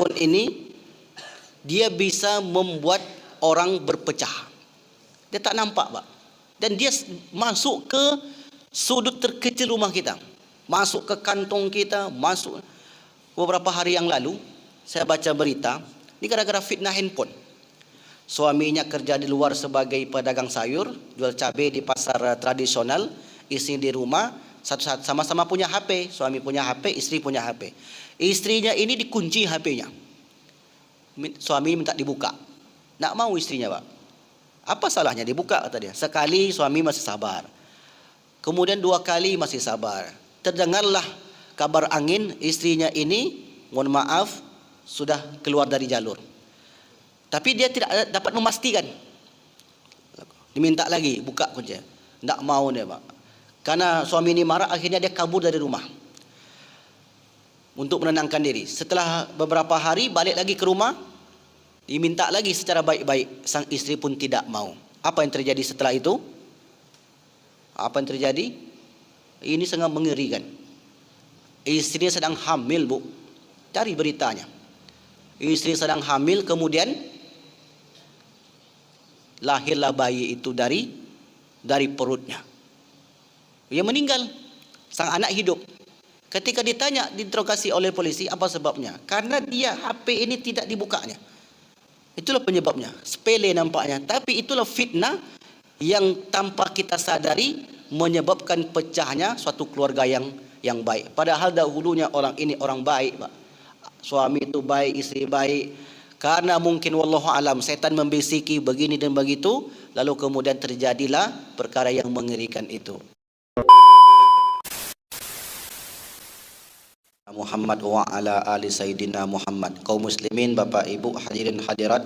handphone ini dia bisa membuat orang berpecah. Dia tak nampak, Pak. Dan dia masuk ke sudut terkecil rumah kita, masuk ke kantong kita, masuk. Beberapa hari yang lalu saya baca berita, ini gara-gara fitnah handphone. Suaminya kerja di luar sebagai pedagang sayur, jual cabai di pasar tradisional, istri di rumah, satu-satu sama-sama punya HP, suami punya HP, istri punya HP. Istrinya ini dikunci HP-nya. Suami minta dibuka. Nak mau istrinya, Pak. Apa salahnya dibuka, kata dia. Sekali suami masih sabar. Kemudian 2 kali masih sabar. Terdengarlah kabar angin, istrinya ini, mohon maaf, sudah keluar dari jalur. Tapi dia tidak dapat memastikan. Diminta lagi, buka kunci. Tidak mau dia, Pak. Karena suami ini marah, akhirnya dia kabur dari rumah untuk menenangkan diri. Setelah beberapa hari balik lagi ke rumah, diminta lagi secara baik-baik. Sang istri pun tidak mau. Apa yang terjadi setelah itu? Apa yang terjadi? Ini sangat mengerikan. Istrinya sedang hamil, Bu. Cari beritanya. Istri sedang hamil, kemudian lahirlah bayi itu dari perutnya. Dia meninggal. Sang anak hidup. Ketika ditanya, diinterogasi oleh polisi, apa sebabnya? Karena dia HP ini tidak dibukanya. Itulah penyebabnya. Sepele nampaknya, tapi itulah fitnah yang tanpa kita sadari menyebabkan pecahnya suatu keluarga yang baik. Padahal dahulunya orang ini orang baik, Pak. Suami itu baik, istri baik. Karena mungkin wallahu alam setan membisiki begini dan begitu, lalu kemudian terjadilah perkara yang mengerikan itu. Muhammad wa ala ali sayyidina Muhammad. Kaum muslimin, Bapak Ibu, hadirin hadirat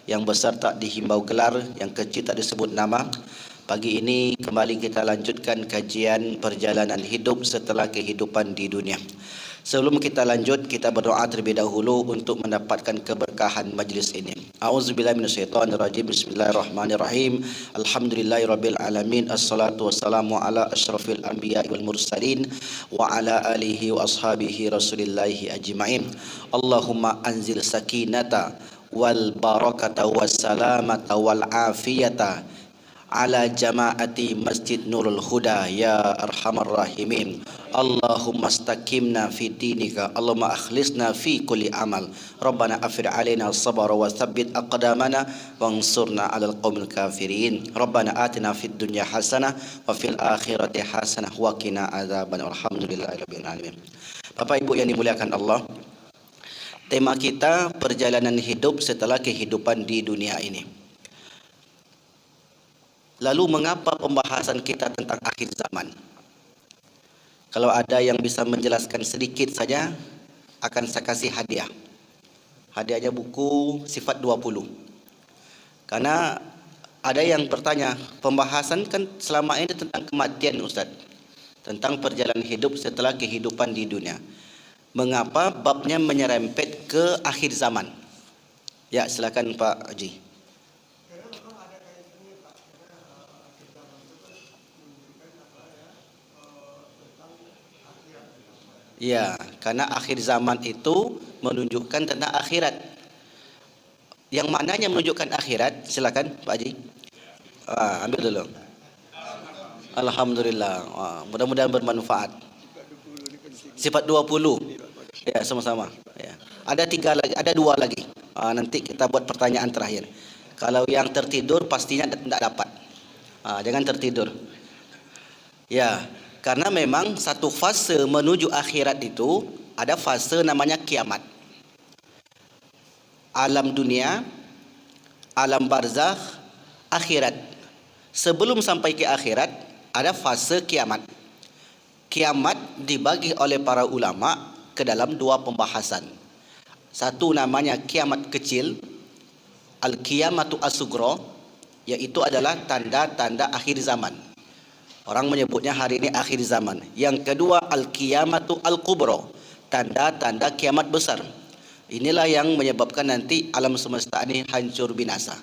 yang besar tak dihimbau gelar, yang kecil tak disebut nama. Pagi ini kembali kita lanjutkan kajian perjalanan hidup setelah kehidupan di dunia. Sebelum kita lanjut, kita berdoa terlebih dahulu untuk mendapatkan keberkahan majlis ini. A'udzubillahi minasyaitonirrajim. Bismillahirrahmanirrahim. Alhamdulillahirabbil alamin. Assalatu wassalamu ala asyrafil anbiya'i wal mursalin wa ala alihi wa ashabihi rasulillahi ajma'in. Allahumma anzil sakinata wal barakata was salamata wal afiyata ala jama'ati Masjid Nurul Huda ya arhamar rahimin. Allahumma astaqimna fi dinika, Allahumma akhlisna fi kulli amal. Rabbana afir alaina sabara wa tsabbit aqdamana wansurna 'alal qaumil kafirin. Rabbana atina fid dunya hasanah wa fil akhirati hasanah wa qina adzaban. Alhamdulillahirabbil alamin. Bapak Ibu yang dimuliakan Allah, tema kita perjalanan hidup setelah kehidupan di dunia ini. Lalu mengapa pembahasan kita tentang akhir zaman? Kalau ada yang bisa menjelaskan sedikit saja, akan saya kasih hadiah. Hadiahnya buku Sifat 20. Karena ada yang bertanya, pembahasan kan selama ini tentang kematian, Ustaz. Tentang perjalanan hidup setelah kehidupan di dunia. Mengapa babnya menyerempet ke akhir zaman? Ya, silakan Pak Haji. Ya, karena akhir zaman itu menunjukkan tentang akhirat. Yang mananya menunjukkan akhirat? Silakan Pak Haji. Ambil dulu. Alhamdulillah. Mudah-mudahan bermanfaat. Sifat 20. Ya, sama-sama. Ya. Ada 3 lagi, ada 2 lagi. Nanti kita buat pertanyaan terakhir. Kalau yang tertidur pastinya tidak dapat. Jangan tertidur. Ya. Karena memang satu fase menuju akhirat itu ada fase namanya kiamat. Alam dunia, alam barzakh, akhirat. Sebelum sampai ke akhirat ada fase kiamat. Kiamat dibagi oleh para ulama ke dalam 2 pembahasan. Satu namanya kiamat kecil, al-qiyamatu as-sughra, yaitu adalah tanda-tanda akhir zaman. Orang menyebutnya hari ini akhir zaman. Yang kedua al-qiyamatu al-kubra, tanda-tanda kiamat besar. Inilah yang menyebabkan nanti alam semesta ini hancur binasa.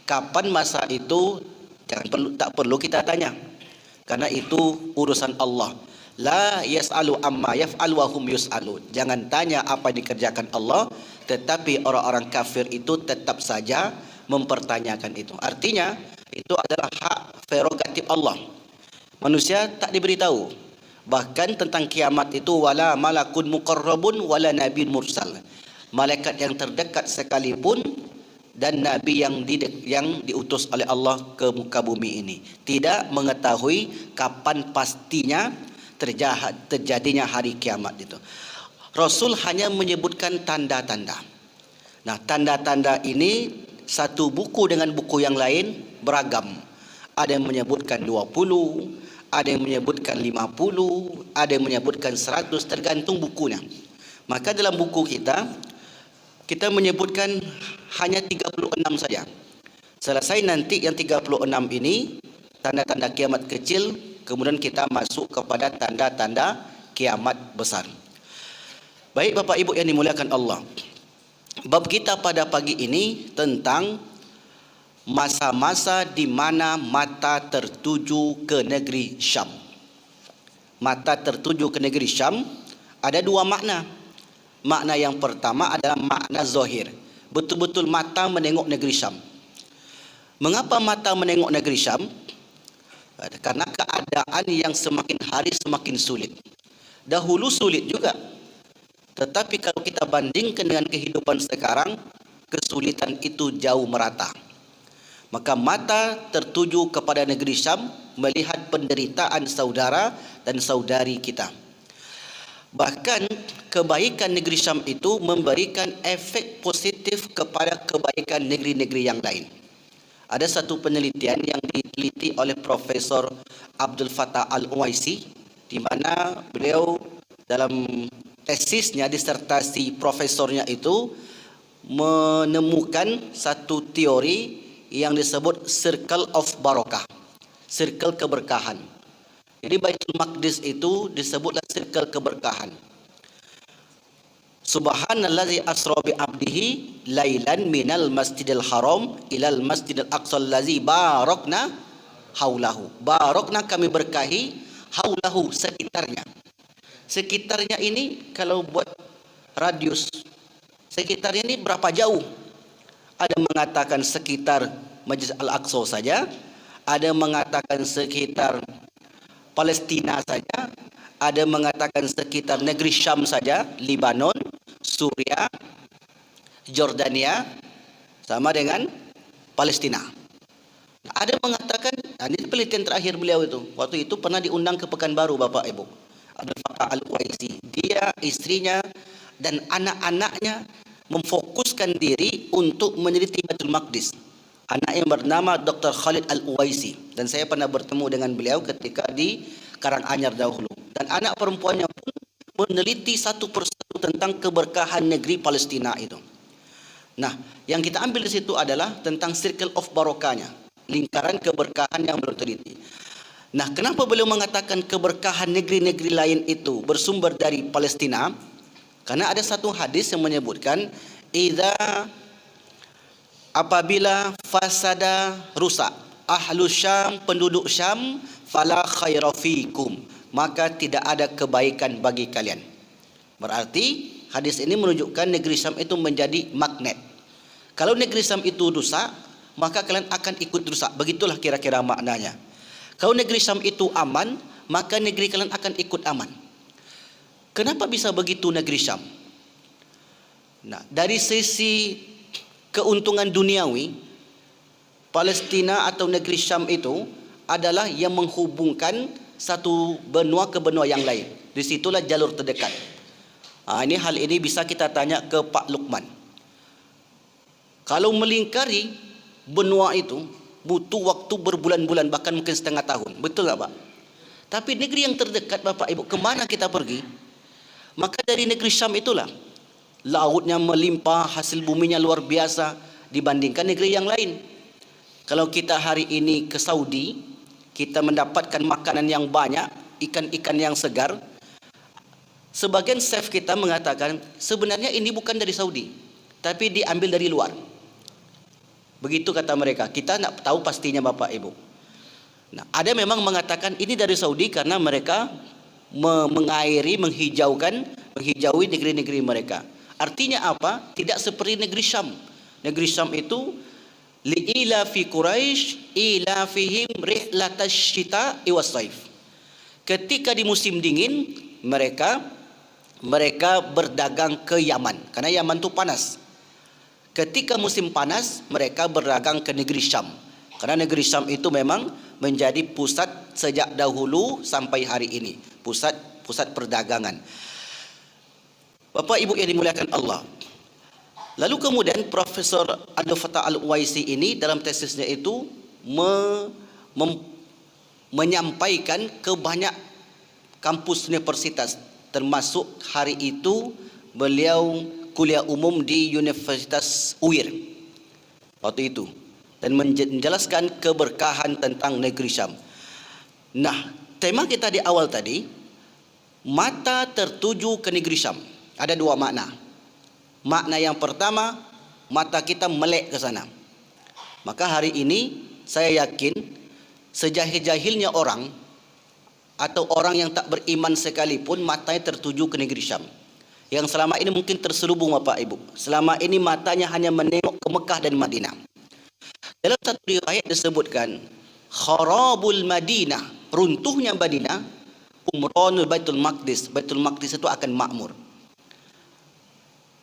Kapan masa itu tak perlu kita tanya. Karena itu urusan Allah. La yas'alu amma yaf'al wa hum yus'alun. Jangan tanya apa yang dikerjakan Allah, tetapi orang-orang kafir itu tetap saja mempertanyakan itu. Artinya itu adalah hak prerogatif Allah. Manusia tak diberitahu. Bahkan tentang kiamat itu wala malakun muqarrabun wala nabiyyun mursal. Malaikat yang terdekat sekalipun dan nabi yang diutus oleh Allah ke muka bumi ini tidak mengetahui kapan pastinya terjadinya hari kiamat itu. Rasul hanya menyebutkan tanda-tanda. Nah, tanda-tanda ini satu buku dengan buku yang lain beragam. Ada yang menyebutkan 20, ada yang menyebutkan 50, ada yang menyebutkan 100, tergantung bukunya. Maka dalam buku kita menyebutkan hanya 36 saja. Selesai nanti yang 36 ini tanda-tanda kiamat kecil, kemudian kita masuk kepada tanda-tanda kiamat besar. Baik Bapak Ibu yang dimuliakan Allah, bab kita pada pagi ini tentang masa-masa di mana mata tertuju ke negeri Syam. Mata tertuju ke negeri Syam ada dua makna. Makna yang pertama adalah makna zahir. Betul-betul mata menengok negeri Syam. Mengapa mata menengok negeri Syam? Karena keadaan yang semakin hari semakin sulit. Dahulu sulit juga. Tetapi kalau kita bandingkan dengan kehidupan sekarang, kesulitan itu jauh merata. Maka mata tertuju kepada negeri Syam melihat penderitaan saudara dan saudari kita. Bahkan kebaikan negeri Syam itu memberikan efek positif kepada kebaikan negeri-negeri yang lain. Ada satu penelitian yang diteliti oleh Profesor Abdul Fattah Al-Uwaisi, di mana beliau dalam tesisnya, disertasi profesornya itu menemukan satu teori yang disebut Circle of Barakah, circle keberkahan. Jadi Baitul Maqdis itu disebutlah circle keberkahan. Subhanallazi asra bi abdihi lailan minal masjidil haram ilal masjidil aqsal lazi barakna haulahu. Barakna kami berkahi haulahu, sekitarnya. Sekitarnya ini kalau buat radius sekitarnya ini berapa jauh? Ada mengatakan sekitar Masjid Al-Aqsa saja, ada mengatakan sekitar Palestina saja, ada mengatakan sekitar negeri Syam saja, Lebanon, Suria, Jordania, sama dengan Palestina. Ada mengatakan, ini penelitian terakhir beliau itu, waktu itu pernah diundang ke Pekanbaru Bapak Ibu, Abdul Fattah Al-Uwaisi. Dia, istrinya, dan anak-anaknya memfokuskan diri untuk meneliti Baitul Maqdis. Anak yang bernama Dr. Khalid Al-Uwaisi, dan saya pernah bertemu dengan beliau ketika di Karanganyar dahulu. Dan anak perempuannya pun meneliti satu persatu tentang keberkahan negeri Palestina itu. Nah, yang kita ambil di situ adalah tentang circle of barakahnya, lingkaran keberkahan yang belum teliti. Nah, kenapa beliau mengatakan keberkahan negeri-negeri lain itu bersumber dari Palestina? Karena ada satu hadis yang menyebutkan apabila fasada rusak ahlu Syam, penduduk Syam, fala khaira fikum, maka tidak ada kebaikan bagi kalian. Berarti hadis ini menunjukkan negeri Syam itu menjadi magnet. Kalau negeri Syam itu rusak, maka kalian akan ikut rusak. Begitulah kira-kira maknanya. Kalau negeri Syam itu aman, maka negeri kalian akan ikut aman. Kenapa bisa begitu negeri Syam? Nah, dari sisi keuntungan duniawi, Palestina atau negeri Syam itu adalah yang menghubungkan satu benua ke benua yang lain. Disitulah jalur terdekat. Hal ini bisa kita tanya ke Pak Lukman. Kalau melingkari benua itu butuh waktu berbulan-bulan, bahkan mungkin setengah tahun. Betul nggak Pak? Tapi negeri yang terdekat Bapak Ibu, kemana kita pergi? Maka dari negeri Syam itulah lautnya melimpah, hasil buminya luar biasa dibandingkan negeri yang lain. Kalau kita hari ini ke Saudi, kita mendapatkan makanan yang banyak, ikan-ikan yang segar. Sebagian chef kita mengatakan sebenarnya ini bukan dari Saudi, tapi diambil dari luar. Begitu kata mereka. Kita tidak tahu pastinya Bapak Ibu. Nah, ada memang mengatakan ini dari Saudi karena mereka mengairi, menghijaui negeri-negeri mereka. Artinya apa? Tidak seperti negeri Syam. Negeri Syam itu li'ila fi Quraisy ila fihim rihlatash syita'i was saif. Ketika di musim dingin mereka berdagang ke Yaman karena Yaman itu panas. Ketika musim panas mereka berdagang ke negeri Syam karena negeri Syam itu memang menjadi pusat sejak dahulu sampai hari ini, pusat perdagangan. Bapak Ibu yang dimuliakan Allah. Lalu kemudian Profesor Abdul Fattah Al-Uwaisi ini dalam tesisnya itu menyampaikan ke banyak kampus universitas, termasuk hari itu beliau kuliah umum di Universitas UIR waktu itu, dan menjelaskan keberkahan tentang negeri Syam. Nah, tema kita di awal tadi, mata tertuju ke negeri Syam. Ada dua makna. Makna yang pertama, mata kita melek ke sana. Maka hari ini saya yakin sejahil-jahilnya orang atau orang yang tak beriman sekalipun matanya tertuju ke negeri Syam. Yang selama ini mungkin terselubung Bapak Ibu. Selama ini matanya hanya menengok ke Mekah dan Madinah. Dalam satu riwayat disebutkan kharabul Madinah, runtuhnya Madinah, umranul Baitul Maqdis. Baitul Maqdis itu akan makmur.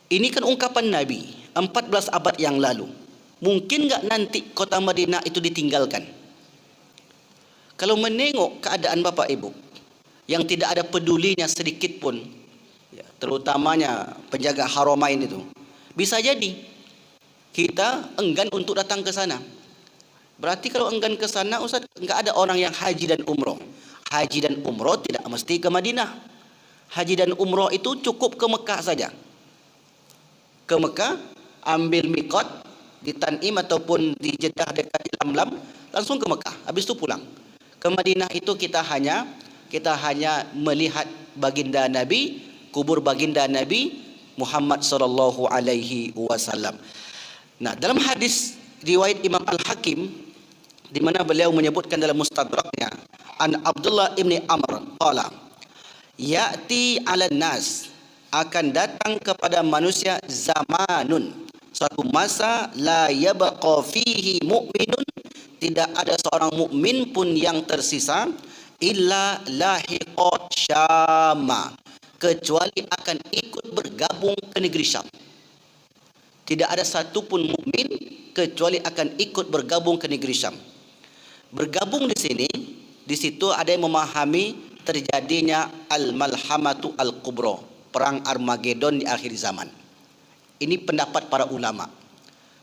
Ini kan ungkapan Nabi 14 abad yang lalu. Mungkin enggak nanti kota Madinah itu ditinggalkan? Kalau menengok keadaan Bapak Ibu yang tidak ada pedulinya sedikit pun, ya, terutamanya penjaga Haramain itu, bisa jadi kita enggan untuk datang ke sana. Berarti kalau enggan ke sana, Ustaz, enggak ada orang yang haji dan umroh. Haji dan umroh tidak mesti ke Madinah. Haji dan umroh itu cukup ke Mekah saja. Ke Mekah, ambil miqat di Tanim ataupun di Jeddah dekat di Lamlam, langsung ke Mekah, habis itu pulang. Ke Madinah itu kita hanya melihat baginda Nabi, kubur baginda Nabi Muhammad sallallahu alaihi wasallam. Nah, dalam hadis riwayat Imam Al-Hakim di mana beliau menyebutkan dalam Mustadraknya, an Abdullah ibni Amr qala, ya'ti 'alan nas, akan datang kepada manusia zamanun, suatu masa, la yabqa fihi mu'minun, tidak ada seorang mukmin pun yang tersisa, illa lahiqa Syama, kecuali akan ikut bergabung ke negeri Syam. Tidak ada satu pun mukmin kecuali akan ikut bergabung ke negeri Syam. Bergabung di sini, di situ ada yang memahami terjadinya al-malhamatu al-kubra, perang Armageddon di akhir zaman. Ini pendapat para ulama.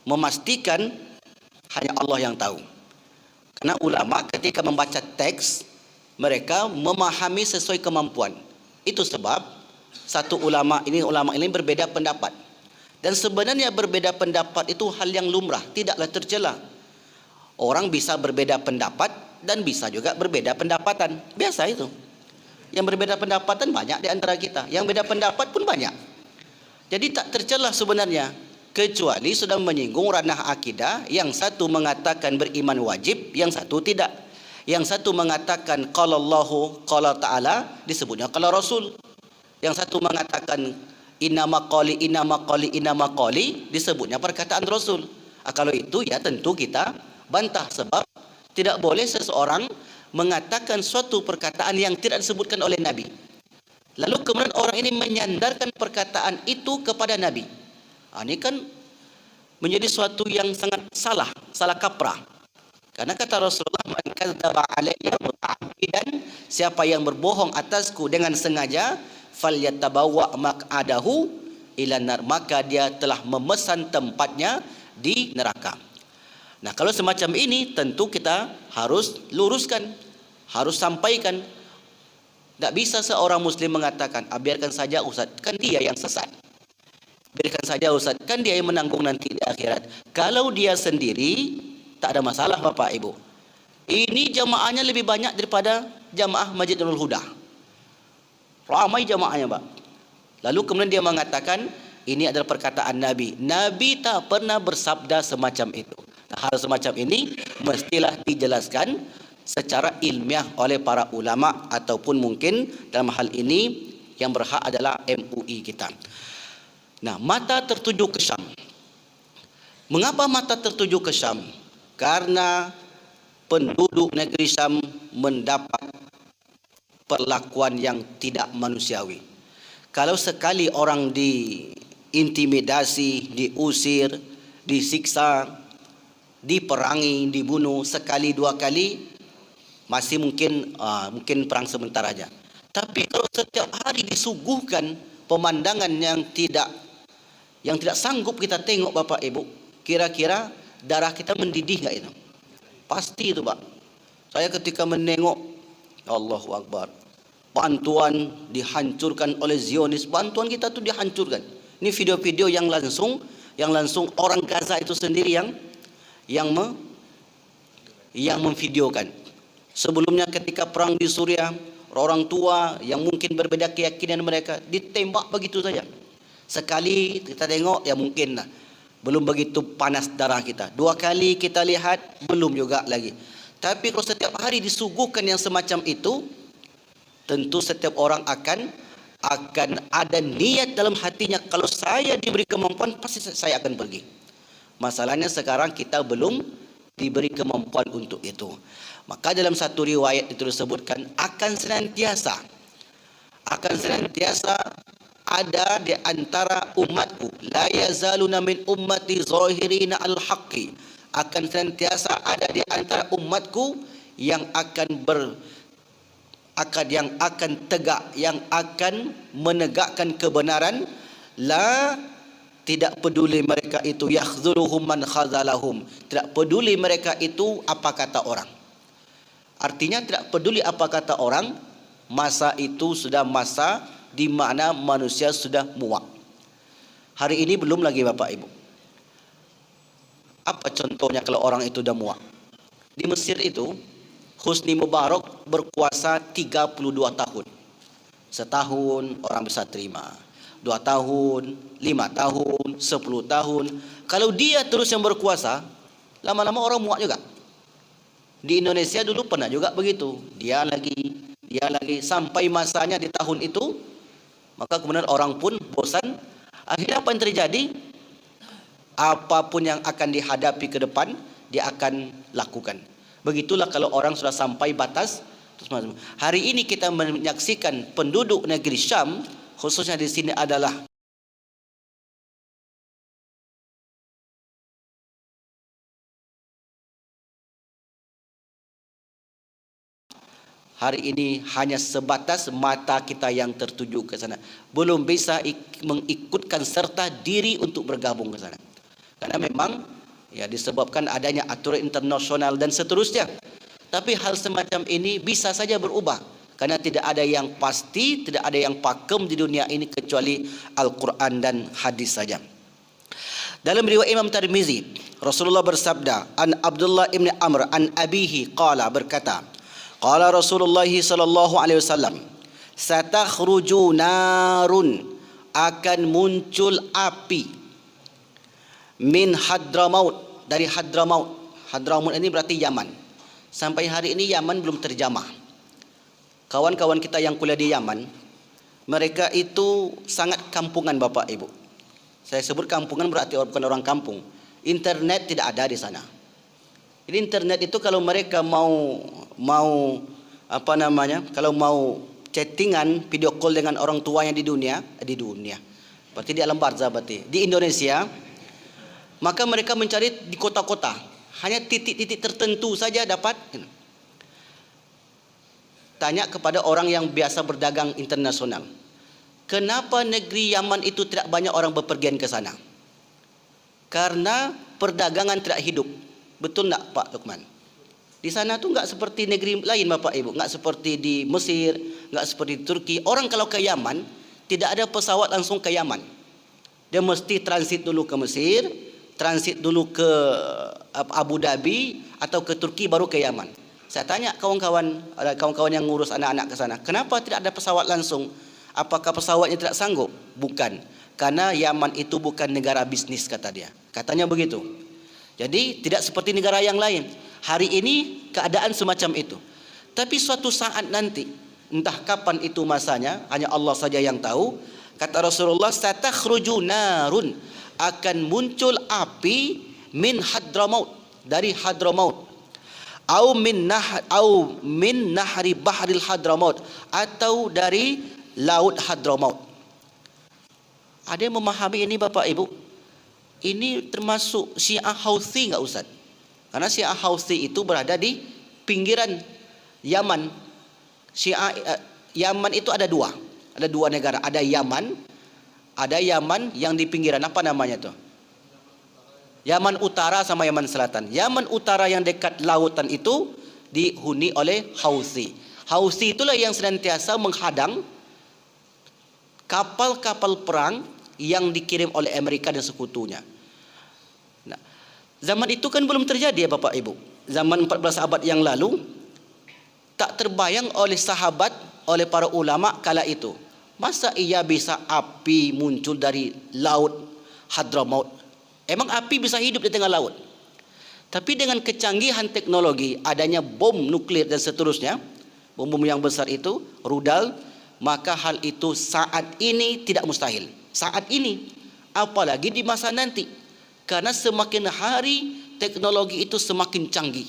Memastikan hanya Allah yang tahu. Karena ulama ketika membaca teks, mereka memahami sesuai kemampuan. Itu sebab satu ulama ini berbeda pendapat. Dan sebenarnya berbeda pendapat itu hal yang lumrah, tidaklah tercela. Orang bisa berbeda pendapat dan bisa juga berbeda pendapatan. Biasa itu. Yang berbeda pendapatan banyak di antara kita. Yang beda pendapat pun banyak. Jadi tak tercela sebenarnya. Kecuali sudah menyinggung ranah akidah. Yang satu mengatakan beriman wajib, yang satu tidak. Yang satu mengatakan qala Allahu qala ta'ala, disebutnya qala Rasul. Yang satu mengatakan innama qali, disebutnya perkataan Rasul. Kalau itu ya tentu kita bantah, sebab tidak boleh seseorang mengatakan suatu perkataan yang tidak disebutkan oleh Nabi. Lalu kemudian orang ini menyandarkan perkataan itu kepada Nabi. Ini kan menjadi suatu yang sangat salah kaprah. Karena kata Rasulullah, man kadzdzaba alayya muta'ammidan, siapa yang berbohong atasku dengan sengaja, falyatabawwa maq'adahu ilan nar, maka dia telah memesan tempatnya di neraka. Nah, kalau semacam ini tentu kita harus luruskan, harus sampaikan. Tak bisa seorang muslim mengatakan, biarkan saja Ustaz, kan dia yang sesat. Biarkan saja Ustaz, kan dia yang menanggung nanti di akhirat. Kalau dia sendiri, tak ada masalah Bapak Ibu. Ini jamaahnya lebih banyak daripada jamaah Masjid Nurul Huda. Ramai jamaahnya, Pak. Lalu kemudian dia mengatakan, ini adalah perkataan Nabi. Nabi tak pernah bersabda semacam itu. Hal semacam ini mestilah dijelaskan secara ilmiah oleh para ulama, ataupun mungkin dalam hal ini yang berhak adalah MUI kita. Nah, mata tertuju ke Syam. Mengapa mata tertuju ke Syam? Karena penduduk negeri Syam mendapat perlakuan yang tidak manusiawi. Kalau sekali orang diintimidasi, diusir, disiksa, diperangi, dibunuh sekali dua kali, masih mungkin perang sebentar aja. Tapi kalau setiap hari disuguhkan pemandangan yang tidak sanggup kita tengok, Bapak Ibu, kira-kira darah kita mendidih nggak itu? Pasti itu, Pak. Saya ketika menengok, Allahu Akbar, bantuan dihancurkan oleh Zionis, bantuan kita tuh dihancurkan. Ini video-video yang langsung orang Gaza itu sendiri yang memvideokan. Sebelumnya ketika perang di Suriah, orang tua yang mungkin berbeda keyakinan mereka ditembak begitu saja. Sekali kita tengok, ya mungkin lah, belum begitu panas darah kita. Dua kali kita lihat, belum juga lagi. Tapi kalau setiap hari disuguhkan yang semacam itu, tentu setiap orang akan ada niat dalam hatinya, kalau saya diberi kemampuan pasti saya akan pergi. Masalahnya sekarang kita belum diberi kemampuan untuk itu. Maka dalam satu riwayat itu disebutkan akan senantiasa ada di antara umatku, la yazaluna min ummati zahirina al-haqqi, akan senantiasa ada di antara umatku yang akan tegak, yang akan menegakkan kebenaran, tidak peduli mereka itu yakhzuluhum man khazalahum, tidak peduli mereka itu apa kata orang. Artinya tidak peduli apa kata orang, masa itu sudah masa di mana manusia sudah muak. Hari ini belum lagi, Bapak Ibu. Apa contohnya kalau orang itu sudah muak? Di Mesir itu Husni Mubarak berkuasa 32 tahun. Setahun orang bisa terima, 2 tahun, 5 tahun, 10 tahun. Kalau dia terus yang berkuasa, lama-lama orang muak juga. Di Indonesia dulu pernah juga begitu. Dia lagi, sampai masanya di tahun itu, maka kemudian orang pun bosan. Akhirnya apa yang terjadi? Apapun yang akan dihadapi ke depan, dia akan lakukan. Begitulah kalau orang sudah sampai batas. Hari ini kita menyaksikan penduduk negeri Syam, khususnya di sini adalah hari ini hanya sebatas mata kita yang tertuju ke sana. Belum bisa mengikutkan serta diri untuk bergabung ke sana. Karena memang ya disebabkan adanya aturan internasional dan seterusnya. Tapi hal semacam ini bisa saja berubah. Karena tidak ada yang pasti, tidak ada yang pakem di dunia ini kecuali Al-Quran dan hadis saja. Dalam riwayat Imam Tirmizi, Rasulullah bersabda, an Abdullah ibn Amr an abihi qala, berkata, qala Rasulullah sallallahu alaihi wasallam, satakhruju narun, akan muncul api, min Hadramaut, dari Hadramaut. Hadramaut ini berarti Yaman. Sampai hari ini Yaman belum terjamah. Kawan-kawan kita yang kuliah di Yaman, mereka itu sangat kampungan, Bapak Ibu. Saya sebut kampungan berarti bukan orang kampung. Internet tidak ada di sana. Jadi internet itu kalau mereka mau kalau mau chattingan, video call dengan orang tuanya di dunia, berarti di alam barzah, berarti di Indonesia, maka mereka mencari di kota-kota, hanya titik-titik tertentu saja dapat. Tanya kepada orang yang biasa berdagang internasional, kenapa negeri Yaman itu tidak banyak orang bepergian ke sana? Karena perdagangan tidak hidup. Betul tak, Pak Lukman? Di sana tuh nggak seperti negeri lain, Bapak Ibu, nggak seperti di Mesir, nggak seperti di Turki. Orang kalau ke Yaman tidak ada pesawat langsung ke Yaman. Dia mesti transit dulu ke Mesir, transit dulu ke Abu Dhabi atau ke Turki baru ke Yaman. Saya tanya ada kawan-kawan yang ngurus anak-anak ke sana, kenapa tidak ada pesawat langsung? Apakah pesawatnya tidak sanggup? Bukan, karena Yaman itu bukan negara bisnis, kata dia. Katanya begitu. Jadi tidak seperti negara yang lain. Hari ini keadaan semacam itu. Tapi suatu saat nanti, entah kapan itu masanya, hanya Allah saja yang tahu, Kata Rasulullah, satakhruju narun, akan muncul api min Hadramaut, dari Hadramaut, au min nahri bahril Hadramaut, atau dari laut Hadramaut. Ada yang memahami ini Bapak Ibu? Ini termasuk Syiah Houthi enggak Ustaz? Karena Syiah Houthi itu berada di pinggiran Yaman. Yaman itu ada dua negara. Ada Yaman yang di pinggiran, apa namanya tuh? Yaman Utara sama Yaman Selatan. Yaman Utara yang dekat lautan itu dihuni oleh Houthi. Houthi itulah yang senantiasa menghadang kapal-kapal perang yang dikirim oleh Amerika dan sekutunya. Nah, zaman itu kan belum terjadi ya Bapak Ibu. Zaman 14 abad yang lalu tak terbayang oleh sahabat, oleh para ulama kala itu. Masa ia bisa api muncul dari laut Hadramaut? Emang api bisa hidup di tengah laut? Tapi dengan kecanggihan teknologi, adanya bom nuklir dan seterusnya, bom-bom yang besar itu, rudal, maka hal itu saat ini tidak mustahil. Saat ini, apalagi di masa nanti. Karena semakin hari teknologi itu semakin canggih.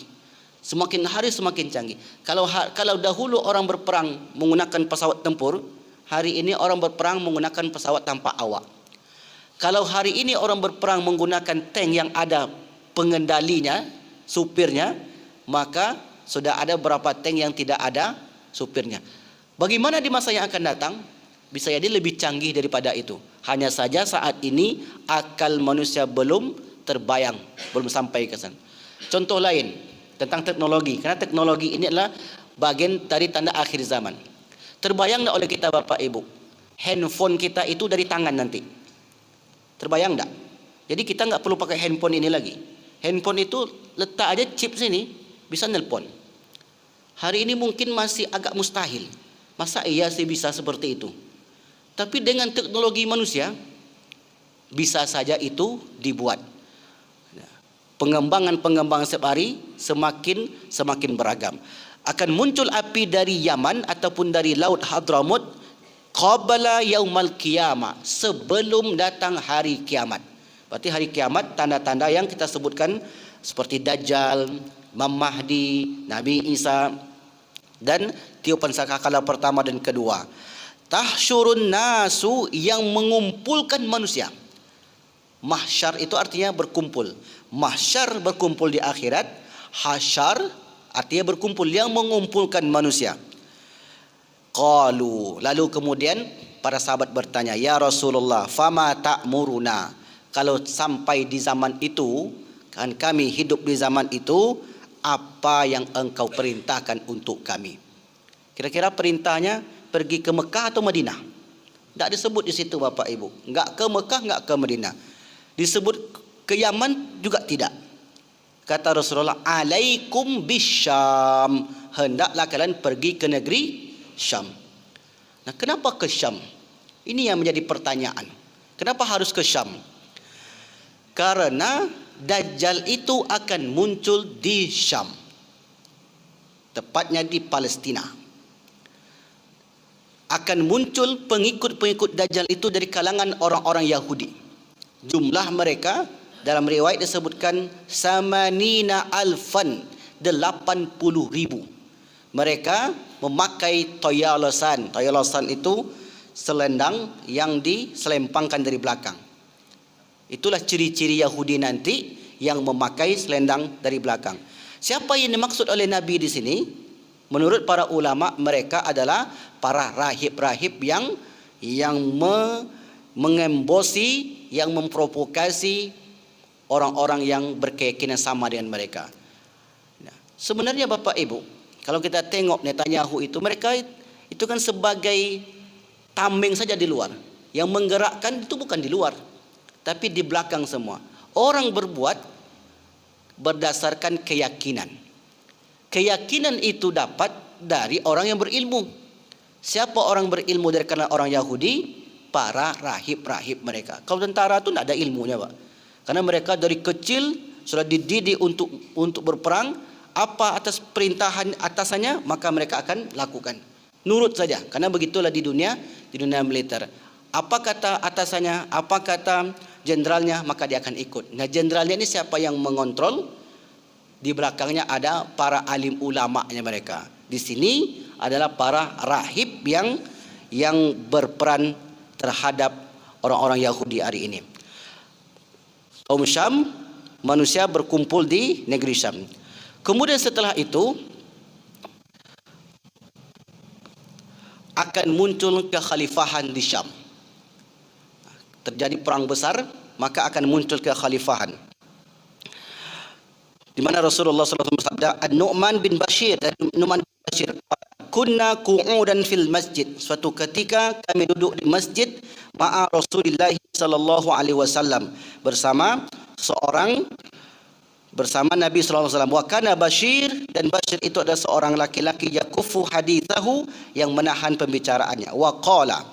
Semakin hari semakin canggih. Kalau dahulu orang berperang menggunakan pesawat tempur, hari ini orang berperang menggunakan pesawat tanpa awak. Kalau hari ini orang berperang menggunakan tank yang ada pengendalinya, supirnya, maka sudah ada beberapa tank yang tidak ada supirnya. Bagaimana di masa yang akan datang? Bisa jadi lebih canggih daripada itu. Hanya saja saat ini akal manusia belum terbayang, belum sampai ke sana. Contoh lain tentang teknologi, karena teknologi ini adalah bagian dari tanda akhir zaman. Terbayang tak oleh kita Bapak Ibu, handphone kita itu dari tangan nanti? Terbayang tak? Jadi kita nggak perlu pakai handphone ini lagi. Handphone itu letak aja chip sini, bisa nelpon. Hari ini mungkin masih agak mustahil. Masa iya sih bisa seperti itu? Tapi dengan teknologi manusia, bisa saja itu dibuat. Pengembangan setiap hari semakin beragam. Akan muncul api dari Yaman ataupun dari laut Hadramaut qabla yaumal qiyamah, sebelum datang hari kiamat. Berarti hari kiamat tanda-tanda yang kita sebutkan seperti Dajjal, Imam Mahdi, Nabi Isa, dan tiupan sangkakala pertama dan kedua. Tahsyurun nasu, yang mengumpulkan manusia. Mahsyar itu artinya berkumpul. Mahsyar berkumpul di akhirat, hasyar artinya berkumpul, yang mengumpulkan manusia. Qalu, lalu kemudian para sahabat bertanya, ya Rasulullah, fama ta'muruna, kalau sampai di zaman itu, kan kami hidup di zaman itu, apa yang engkau perintahkan untuk kami? Kira-kira perintahnya pergi ke Mekah atau Madinah? Tidak disebut di situ Bapak Ibu. Enggak ke Mekah, enggak ke Madinah. Disebut ke Yaman juga tidak. Kata Rasulullah, alaikum bisyam, hendaklah kalian pergi ke negeri Syam. Nah, kenapa ke Syam? Ini yang menjadi pertanyaan. Kenapa harus ke Syam? Karena Dajjal itu akan muncul di Syam, tepatnya di Palestina. Akan muncul pengikut-pengikut Dajjal itu dari kalangan orang-orang Yahudi. Jumlah mereka dalam riwayat disebutkan samanina alfan, 80.000. Mereka memakai toyolosan. Toyolosan itu selendang yang diselempangkan dari belakang. Itulah ciri-ciri Yahudi nanti, yang memakai selendang dari belakang. Siapa yang dimaksud oleh Nabi di sini? Menurut para ulama, mereka adalah para rahib-rahib yang mengembosi, yang memprovokasi orang-orang yang berkeyakinan sama dengan mereka. Nah, sebenarnya Bapak Ibu, kalau kita tengok Netanyahu itu, mereka itu kan sebagai tameng saja di luar. Yang menggerakkan itu bukan di luar, tapi di belakang semua. Orang berbuat berdasarkan keyakinan. Keyakinan itu dapat dari orang yang berilmu. Siapa orang berilmu dari kalangan orang Yahudi? Para rahib-rahib mereka. Kalau tentara itu tidak ada ilmunya Pak. Karena mereka dari kecil sudah dididik untuk berperang. Apa atas perintahan atasannya, maka mereka akan lakukan. Nurut saja, karena begitulah di dunia militer. Apa kata atasannya, apa kata jenderalnya, maka dia akan ikut. Nah, jenderalnya ini siapa yang mengontrol? Di belakangnya ada para alim ulamanya mereka. Di sini adalah para rahib yang berperan terhadap orang-orang Yahudi hari ini. Kaum Syam, manusia berkumpul di negeri Syam. Kemudian setelah itu akan muncul kekhalifahan di Syam. Terjadi perang besar, maka akan muncul kekhalifahan. Di mana Rasulullah SAW bersabda, An-Nu'man bin Bashir, kunna qu'udan fil masjid. Suatu ketika kami duduk di masjid ma'a Rasulullah sallallahu alaihi wasallam bersama Nabi sallallahu alaihi wasallam. Wa kana Bashir, dan Bashir itu adalah seorang laki-laki yakufu hadithahu, yang menahan pembicaraannya. Wa qala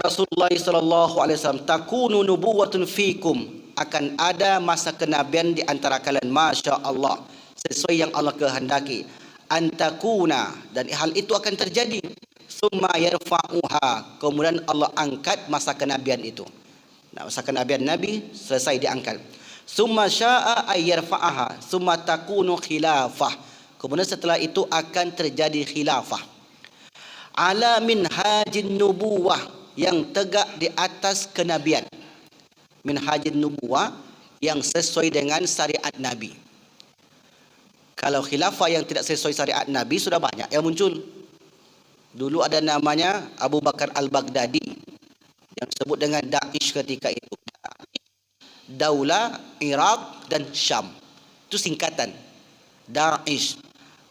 Rasulullah sallallahu alaihi wasallam, takunu nubuwatun fikum, akan ada masa kenabian di antara kalian, masya Allah, sesuai yang Allah kehendaki. Antakuna, dan hal itu akan terjadi. Summa yarfa'uha, kemudian Allah angkat masa kenabian itu. Nah, masa kenabian Nabi selesai diangkat. Summa sya'a ayyarfa'aha, summa takunu khilafah, kemudian setelah itu akan terjadi khilafah. Ala minhajin nubuwah, yang tegak di atas kenabian. Minhajin nubuwah, yang sesuai dengan syariat Nabi. Kalau khilafah yang tidak sesuai syariat Nabi, sudah banyak yang muncul. Dulu ada namanya Abu Bakar al-Baghdadi, yang disebut dengan Daesh ketika itu. Daulah Iraq dan Syam, itu singkatan Daesh.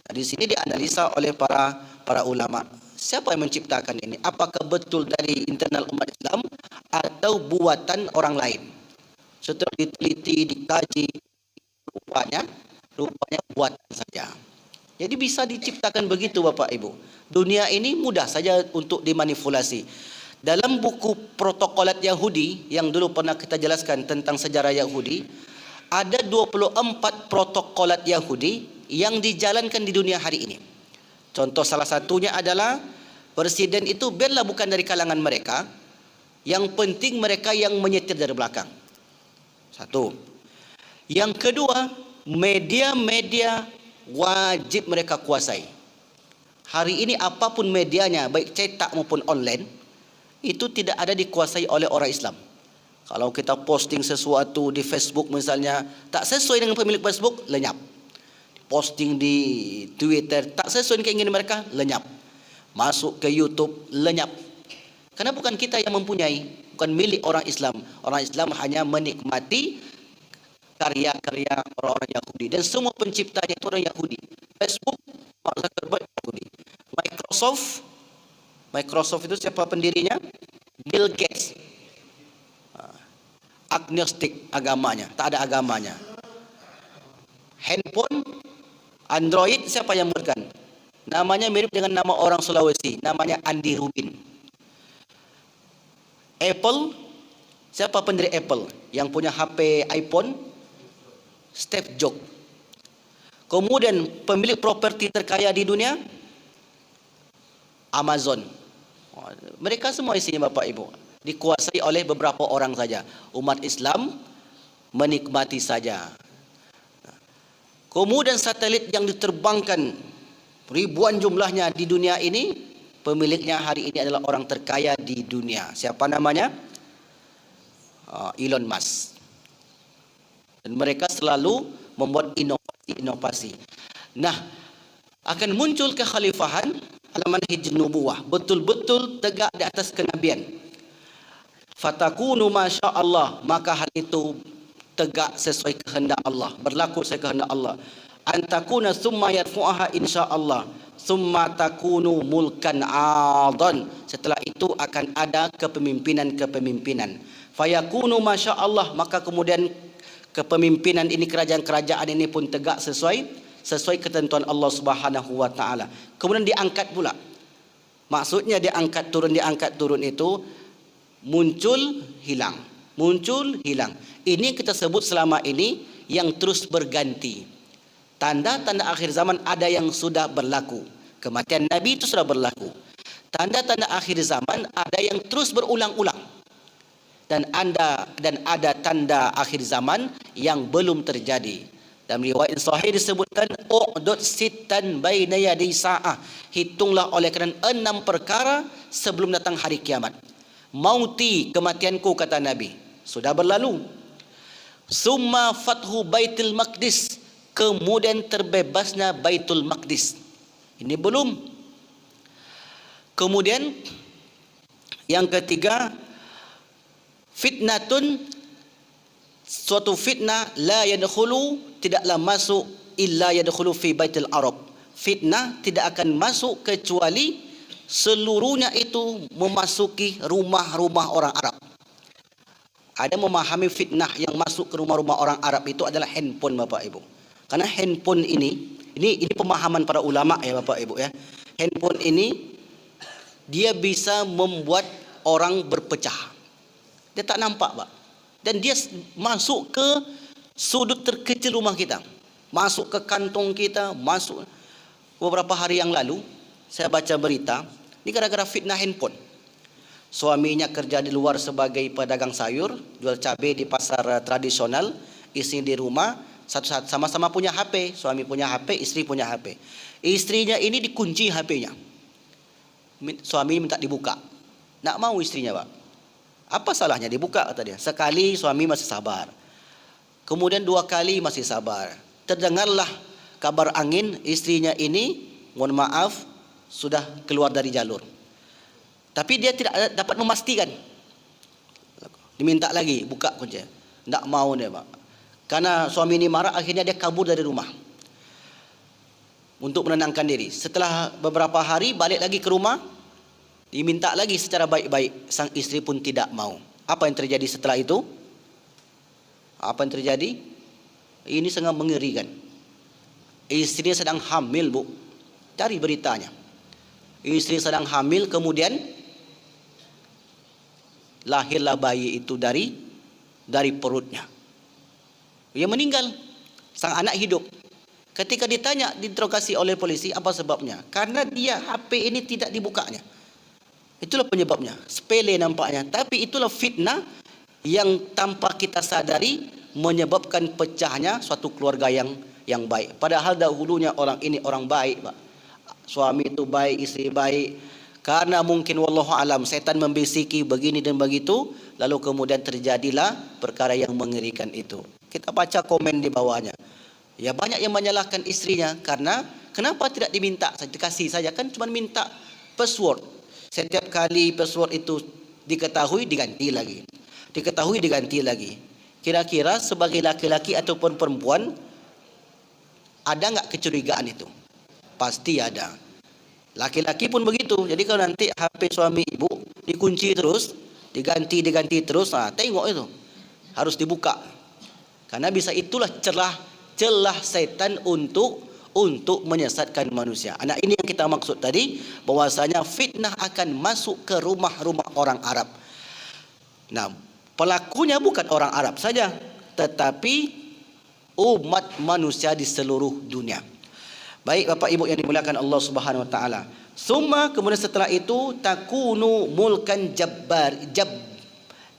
Nah, di sini dianalisa oleh para ulama, siapa yang menciptakan ini? Apakah betul dari internal umat Islam atau buatan orang lain? Setelah diteliti, dikaji, rupanya buatan saja. Jadi bisa diciptakan begitu Bapak Ibu. Dunia ini mudah saja untuk dimanipulasi. Dalam buku protokolat Yahudi yang dulu pernah kita jelaskan tentang sejarah Yahudi, ada 24 protokolat Yahudi yang dijalankan di dunia hari ini. Contoh salah satunya adalah presiden itu biarlah bukan dari kalangan mereka, yang penting mereka yang menyetir dari belakang. Satu. Yang kedua, media-media wajib mereka kuasai. Hari ini apapun medianya, baik cetak maupun online, itu tidak ada dikuasai oleh orang Islam. Kalau kita posting sesuatu di Facebook misalnya, tak sesuai dengan pemilik Facebook, lenyap. Posting di Twitter, tak sesuai dengan keinginan mereka, lenyap. Masuk ke YouTube, lenyap. Karena bukan kita yang mempunyai, bukan milik orang Islam. Orang Islam hanya menikmati karya-karya orang-orang Yahudi, dan semua penciptanya itu orang Yahudi. Facebook, Mark Zuckerberg, Yahudi. Microsoft itu siapa pendirinya? Bill Gates. Agnostik agamanya, tak ada agamanya. Handphone Android siapa yang buatkan? Namanya mirip dengan nama orang Sulawesi, namanya Andi Rubin. Apple, siapa pendiri Apple? Yang punya HP iPhone? Steve Jobs. Kemudian pemilik properti terkaya di dunia? Amazon. Mereka semua isinya Bapak Ibu dikuasai oleh beberapa orang saja. Umat Islam menikmati saja. Kemudian satelit yang diterbangkan ribuan jumlahnya di dunia ini, pemiliknya hari ini adalah orang terkaya di dunia. Siapa namanya? Elon Musk. Dan mereka selalu membuat inovasi. Nah, akan muncul kekhalifahan al-manhaj nubuwah, betul-betul tegak di atas kenabian. Fatakunu masya Allah, maka hal itu tegak sesuai kehendak Allah, berlaku sesuai kehendak Allah. Antakuna summa yarfu'aha insyaallah, summa takunu mulkan adan. Setelah itu akan ada kepemimpinan. Fayakunu masya Allah, maka kemudian kepemimpinan ini, kerajaan-kerajaan ini pun tegak sesuai ketentuan Allah Subhanahu wa taala. Kemudian diangkat pula. Maksudnya diangkat turun itu muncul hilang. Ini kita sebut selama ini yang terus berganti. Tanda-tanda akhir zaman ada yang sudah berlaku. Kematian Nabi itu sudah berlaku. tanda-tanda akhir zaman ada yang terus berulang-ulang, dan ada tanda akhir zaman yang belum terjadi. Dalam riwayat sahih disebutkan u'dud sittan baina yaday sa'ah, hitunglah oleh kerana 6 perkara sebelum datang hari kiamat. Mauti, kematianku, kata Nabi, sudah berlalu. Summa fathu Baitul Maqdis, kemudian terbebasnya Baitul Maqdis, ini belum. Kemudian yang ketiga, fitnatun, suatu fitnah, la yadkhulu, tidaklah masuk, illa yadkhulu fi baitil Arab, fitnah tidak akan masuk kecuali seluruhnya itu memasuki rumah-rumah orang Arab. Ada memahami fitnah yang masuk ke rumah-rumah orang Arab itu adalah handphone, Bapak Ibu. Karena handphone ini pemahaman para ulama ya Bapak Ibu ya. Handphone ini dia bisa membuat orang berpecah. Dia tak nampak, Pak. Dan dia masuk ke sudut terkecil rumah kita, masuk ke kantong kita, masuk. Beberapa hari yang lalu saya baca berita, ini gara-gara fitnah handphone. Suaminya kerja di luar sebagai pedagang sayur, jual cabai di pasar tradisional, istri di rumah, satu-satu sama-sama punya HP, suami punya HP, istri punya HP. Istrinya ini dikunci HP-nya. Suami minta dibuka. Nak mau istrinya, Pak. Apa salahnya dibuka, kata dia. Sekali suami masih sabar. Kemudian 2 kali masih sabar. Terdengarlah kabar angin, istrinya ini, mohon maaf, sudah keluar dari jalur. Tapi dia tidak dapat memastikan. Diminta lagi, buka kunci. Tak mau dia, Pak. Karena suami ini marah, akhirnya dia kabur dari rumah untuk menenangkan diri. Setelah beberapa hari balik lagi ke rumah, diminta lagi secara baik-baik. Sang istri pun tidak mau. Apa yang terjadi setelah itu? Apa yang terjadi? Ini sangat mengerikan. Istrinya sedang hamil, Bu. Cari beritanya. Istri sedang hamil, kemudian lahirlah bayi itu dari perutnya. Ia meninggal. Sang anak hidup. Ketika ditanya, diinterogasi oleh polisi, apa sebabnya? Karena dia HP ini tidak dibukanya. Itulah penyebabnya. Sepele nampaknya, tapi itulah fitnah yang tanpa kita sadari menyebabkan pecahnya suatu keluarga yang baik. Padahal dahulunya orang ini orang baik, Pak. Suami itu baik, istri baik. Karena mungkin wallahu alam setan membisiki begini dan begitu, lalu kemudian terjadilah perkara yang mengerikan itu. Kita baca komen di bawahnya. Ya banyak yang menyalahkan istrinya karena kenapa tidak diminta, dikasih saja, kan cuma minta password. Setiap kali password itu diketahui diganti lagi. Diketahui diganti lagi. Kira-kira sebagai laki-laki ataupun perempuan ada enggak kecurigaan itu? Pasti ada. Laki-laki pun begitu. Jadi kalau nanti HP suami ibu dikunci terus, diganti terus, tengok itu. Harus dibuka. Karena bisa itulah celah setan untuk menyesatkan manusia. Nah, ini yang kita maksud tadi, bahwasanya fitnah akan masuk ke rumah-rumah orang Arab. Nah, pelakunya bukan orang Arab saja, tetapi umat manusia di seluruh dunia. Baik Bapak Ibu yang dimuliakan Allah Subhanahu wa taala. Summa, kemudian setelah itu takunu mulkan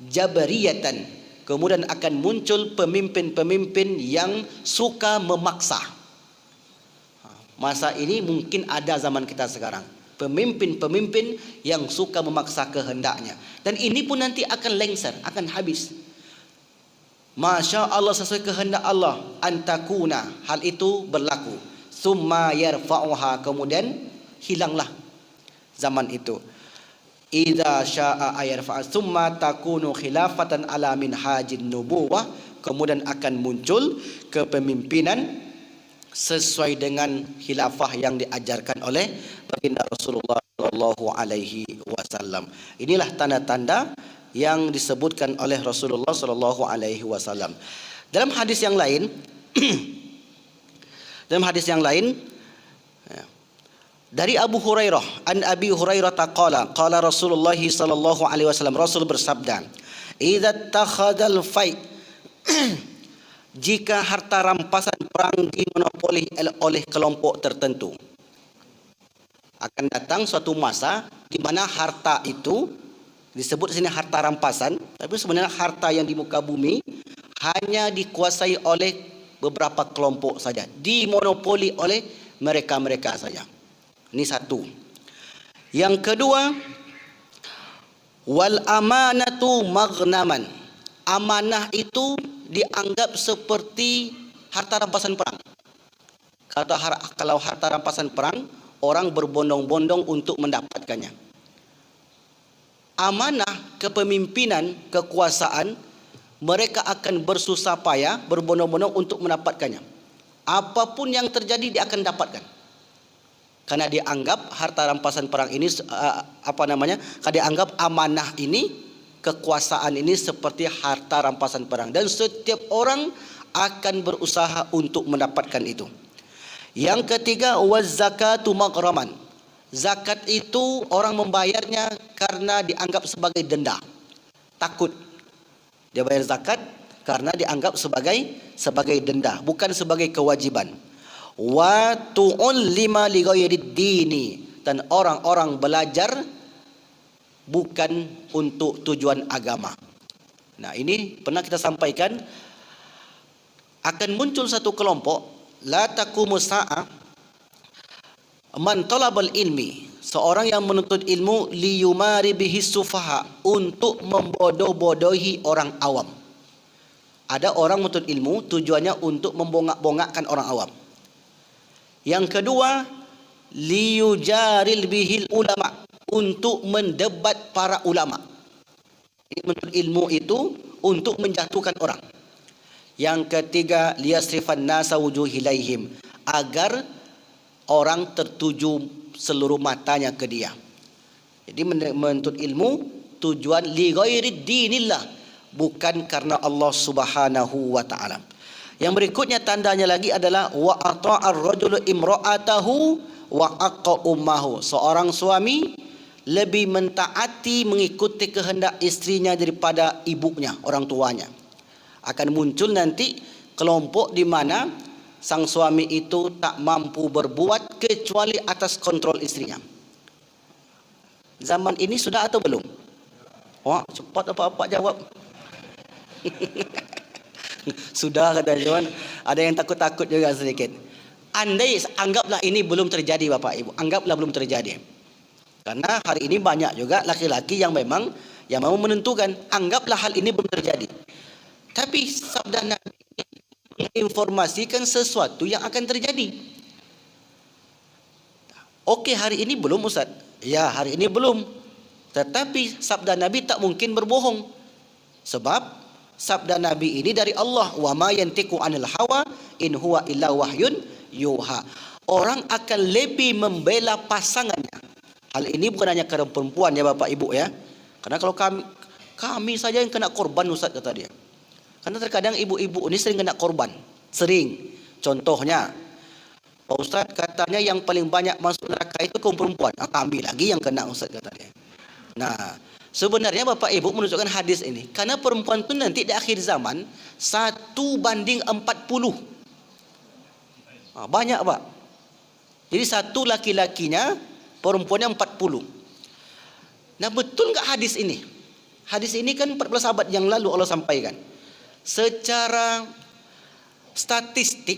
jabariyatan. Kemudian akan muncul pemimpin-pemimpin yang suka memaksa. Masa ini mungkin ada zaman kita sekarang. Pemimpin-pemimpin yang suka memaksa kehendaknya. Dan ini pun nanti akan lengser, akan habis. Masya Allah, sesuai kehendak Allah. Antakuna, hal itu berlaku. Summa yarfa'uha, kemudian hilanglah zaman itu. Idza syaa ayarfa, summa takunu khilafatan ala minhajin nubuwah, kemudian akan muncul kepemimpinan sesuai dengan khilafah yang diajarkan oleh baginda Rasulullah sallallahu alaihi wasallam. Inilah tanda-tanda yang disebutkan oleh Rasulullah sallallahu alaihi wasallam. Dalam hadis yang lain dari Abu Hurairah, an Abi Hurairah qala qala Rasulullah sallallahu alaihi wasallam, Rasul bersabda, idza takhadal fai jika harta rampasan perang dimonopoli oleh kelompok tertentu. Akan datang suatu masa di mana harta itu disebut sini harta rampasan, tapi sebenarnya harta yang di muka bumi hanya dikuasai oleh beberapa kelompok saja, dimonopoli oleh mereka-mereka saja. Ini satu. Yang kedua, wal amanatu maghnaman. Amanah itu dianggap seperti harta rampasan perang. Kalau harta rampasan perang, orang berbondong-bondong untuk mendapatkannya. Amanah kepemimpinan, kekuasaan, mereka akan bersusah payah, berbondong-bondong untuk mendapatkannya. Apapun yang terjadi dia akan dapatkan. Karena dianggap harta rampasan perang ini Karena dianggap amanah ini, kekuasaan ini seperti harta rampasan perang, dan setiap orang akan berusaha untuk mendapatkan itu. Yang ketiga, waz zakatu maghraman. Zakat itu orang membayarnya karena dianggap sebagai denda. Takut dia bayar zakat karena dianggap sebagai denda, bukan sebagai kewajiban. Wa tu'allima li ghairid dini, dan orang-orang belajar bukan untuk tujuan agama. Nah, ini pernah kita sampaikan, akan muncul satu kelompok, la taqumu sa'ah man talabal ilmi, seorang yang menuntut ilmu, liyumari bihi sufaha, untuk membodoh-bodohi orang awam. Ada orang menuntut ilmu tujuannya untuk membongak-bongakkan orang awam. Yang kedua, liyujaril bihil ulama, untuk mendebat para ulama. Menuntut ilmu itu untuk menjatuhkan orang. Yang ketiga, liyasrifan nasa wujuhilaihim, agar orang tertuju seluruh matanya ke dia. Jadi menuntut ilmu tujuan li ghairi dinillah, bukan karena Allah Subhanahu wa taala. Yang berikutnya tandanya lagi adalah wa ata'ar rajulu imra'atahu wa aqqa ummahu. Seorang suami lebih mentaati, mengikuti kehendak istrinya daripada ibunya, orang tuanya. Akan muncul nanti kelompok di mana sang suami itu tak mampu berbuat kecuali atas kontrol istrinya. Zaman ini sudah atau belum? Wah, cepat apa-apa jawab. Sudah, kata Johan. Ada yang takut-takut juga sedikit. Andai, anggaplah ini belum terjadi Bapak Ibu, anggaplah belum terjadi. Karena hari ini banyak juga laki-laki yang memang mau menentukan, anggaplah hal ini belum terjadi. Tapi sabda Nabi menginformasikan sesuatu yang akan terjadi. Oke, hari ini belum Ustaz. Ya, hari ini belum. Tetapi sabda Nabi tak mungkin berbohong. Sebab sabda Nabi ini dari Allah, wa ma yantiqu anil hawa in huwa illa wahyun yuha. Orang akan lebih membela pasangannya. Hal ini bukan hanya kerana perempuan ya Bapak Ibu ya. Karena kalau kami saja yang kena korban Ustaz, kata dia. Karena terkadang ibu-ibu ini sering kena korban. Sering. Contohnya, Pak Ustaz katanya yang paling banyak masuk neraka itu kaum perempuan. Kami lagi yang kena Ustaz, kata dia. Nah, sebenarnya Bapak Ibu menunjukkan hadis ini, karena perempuan itu nanti di akhir zaman 1:40. Banyak Pak. Jadi satu laki-lakinya, perempuannya 40. Nah, betul enggak hadis ini? Hadis ini kan 14 abad yang lalu Allah sampaikan. Secara statistik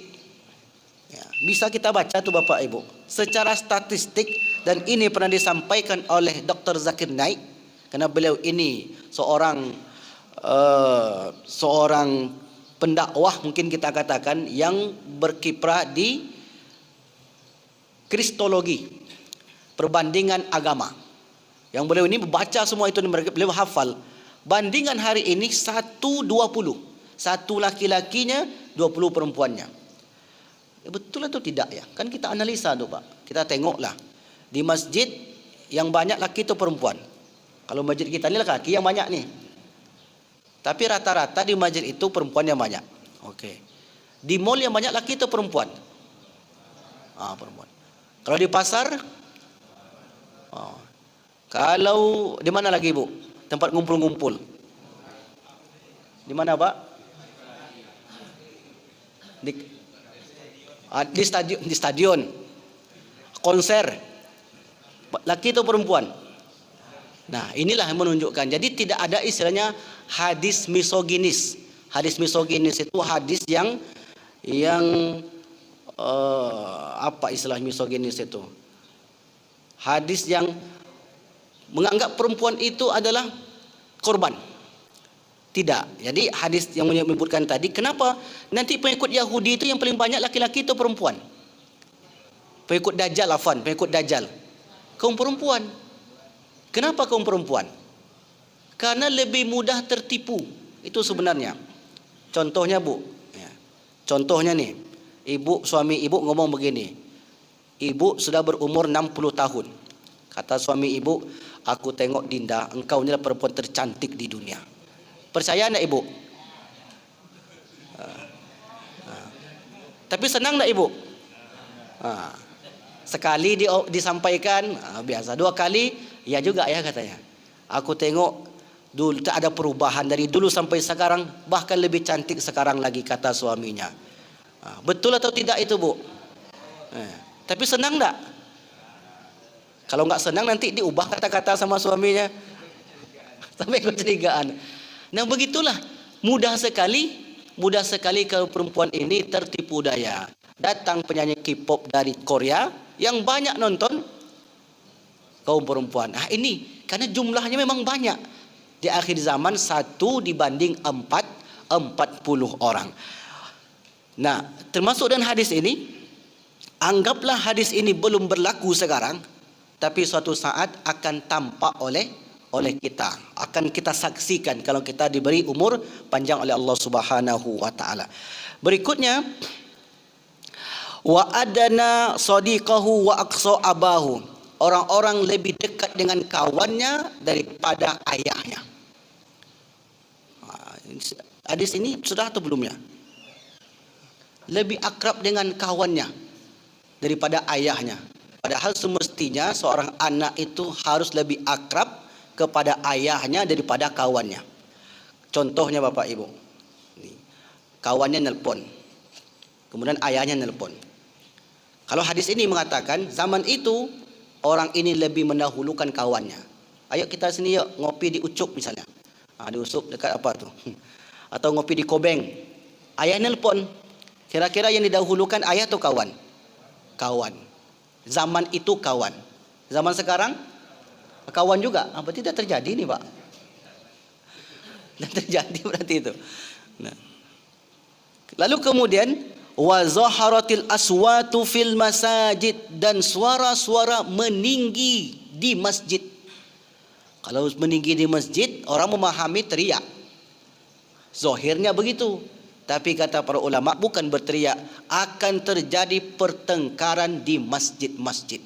ya, bisa kita baca tuh Bapak Ibu. Secara statistik, dan ini pernah disampaikan oleh Dr. Zakir Naik, karena beliau ini seorang pendakwah, mungkin kita katakan, yang berkiprah di kristologi, perbandingan agama. Yang beliau ini membaca semua itu, beliau hafal. Bandingan hari ini 1:20. Satu laki-lakinya, 20 perempuannya. Betul atau tidak ya? Kan kita analisa tuh Pak. Kita tengoklah. Di masjid yang banyak laki atau perempuan. Kalau masjid kita ini laki yang banyak nih. Tapi rata-rata di masjid itu perempuan yang banyak. Oke. Di mall yang banyak laki atau perempuan? Perempuan. Kalau di pasar? Kalau di mana lagi Bu? Tempat ngumpul-ngumpul. Di mana Pak? Di stadion. Konser. Laki atau perempuan? Nah, inilah yang menunjukkan. Jadi tidak ada istilahnya hadis misoginis. Hadis misoginis itu hadis yang apa istilah misoginis itu? Hadis yang menganggap perempuan itu adalah korban. Tidak. Jadi hadis yang menyebutkan tadi, kenapa nanti pengikut Yahudi itu yang paling banyak laki-laki atau perempuan? Pengikut Dajjal, pengikut Dajjal. Kaum perempuan. Kenapa kaum perempuan? Karena lebih mudah tertipu. Itu sebenarnya. Contohnya Bu. Ya. Contohnya nih. Suami ibu ngomong begini. Ibu sudah berumur 60 tahun. Kata suami ibu, aku tengok Dinda, engkau inilah perempuan tercantik di dunia. Percaya enggak ibu? Tapi senang enggak ibu? Sekali disampaikan, biasa. Dua kali, ya juga ya katanya. Aku tengok dulu tak ada perubahan dari dulu sampai sekarang, bahkan lebih cantik sekarang lagi, kata suaminya. Betul atau tidak itu Bu? Tapi senang enggak? Kalau enggak senang nanti diubah kata-kata sama suaminya. Sampai kecurigaan. Nah begitulah, mudah sekali kalau perempuan ini tertipu daya. Datang penyanyi K-pop dari Korea yang banyak nonton kaum perempuan. Nah ini karena jumlahnya memang banyak. Di akhir zaman 1 dibanding 40 orang. Nah termasuk dan hadis ini, anggaplah hadis ini belum berlaku sekarang, tapi suatu saat akan tampak oleh kita, akan kita saksikan kalau kita diberi umur panjang oleh Allah Subhanahu wa taala. Berikutnya, wa adana sadiqahu wa aqsa abahu. Orang-orang lebih dekat dengan kawannya daripada ayahnya. Hadis ini sudah atau belum ya? Lebih akrab dengan kawannya daripada ayahnya. Padahal semestinya seorang anak itu harus lebih akrab kepada ayahnya daripada kawannya. Contohnya Bapak Ibu, kawannya nelpon, kemudian ayahnya nelpon. Kalau hadis ini mengatakan zaman itu orang ini lebih mendahulukan kawannya. Ayo kita sini yuk ngopi di Ucup misalnya. Di Ucup dekat apa tuh? Atau ngopi di Kobeng. Ayah nelpon. Kira-kira yang didahulukan ayah atau kawan? Kawan. Zaman itu kawan. Zaman sekarang kawan juga. Apa tidak terjadi nih Pak? Tidak terjadi berarti itu. Nah. Lalu kemudian wa zaharatil aswatu fil masajid, dan suara-suara meninggi di masjid. Kalau meninggi di masjid, orang memahami teriak. Zahirnya begitu. Tapi kata para ulama bukan berteriak, akan terjadi pertengkaran di masjid-masjid.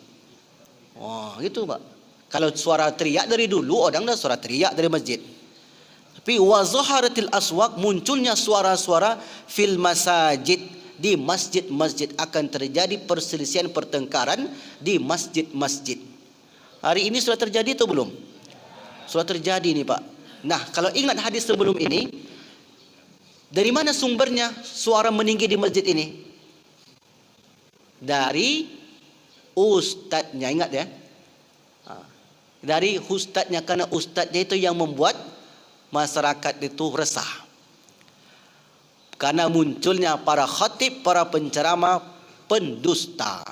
Wah, gitu Pak. Kalau suara teriak dari dulu, orang dah suara teriak dari masjid. Tapi wa zaharatil aswaq, munculnya suara-suara fil masajid, di masjid-masjid, akan terjadi perselisihan pertengkaran di masjid-masjid. Hari ini sudah terjadi atau belum? Sudah terjadi nih Pak. Nah, kalau ingat hadis sebelum ini, dari mana sumbernya suara meninggi di masjid ini? Dari ustadznya, ingat ya. Dari ustadznya, karena ustadznya itu yang membuat masyarakat itu resah. Karena munculnya para khatib, para penceramah pendusta.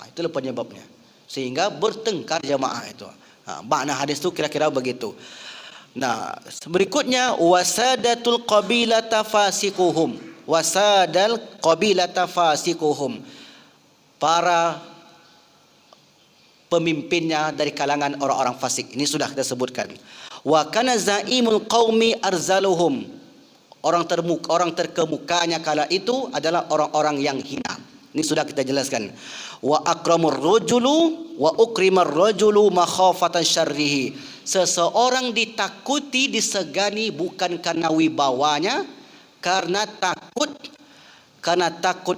Itulah penyebabnya. Sehingga bertengkar jamaah itu. Makna hadis itu kira-kira begitu. Nah, berikutnya wasadatul qabilata fasiquhum. Wasadal qabilata fasiquhum. Para pemimpinnya dari kalangan orang-orang fasik. Ini sudah kita sebutkan. Wa kana zaimul qaumi arzaluhum. Orang terkemukanya kala itu adalah orang-orang yang hina. Ini sudah kita jelaskan. Wa akramur rajulu wa ukrimar rajulu makhafatan syarrihi. Seseorang ditakuti, disegani bukan karena wibawanya, karena takut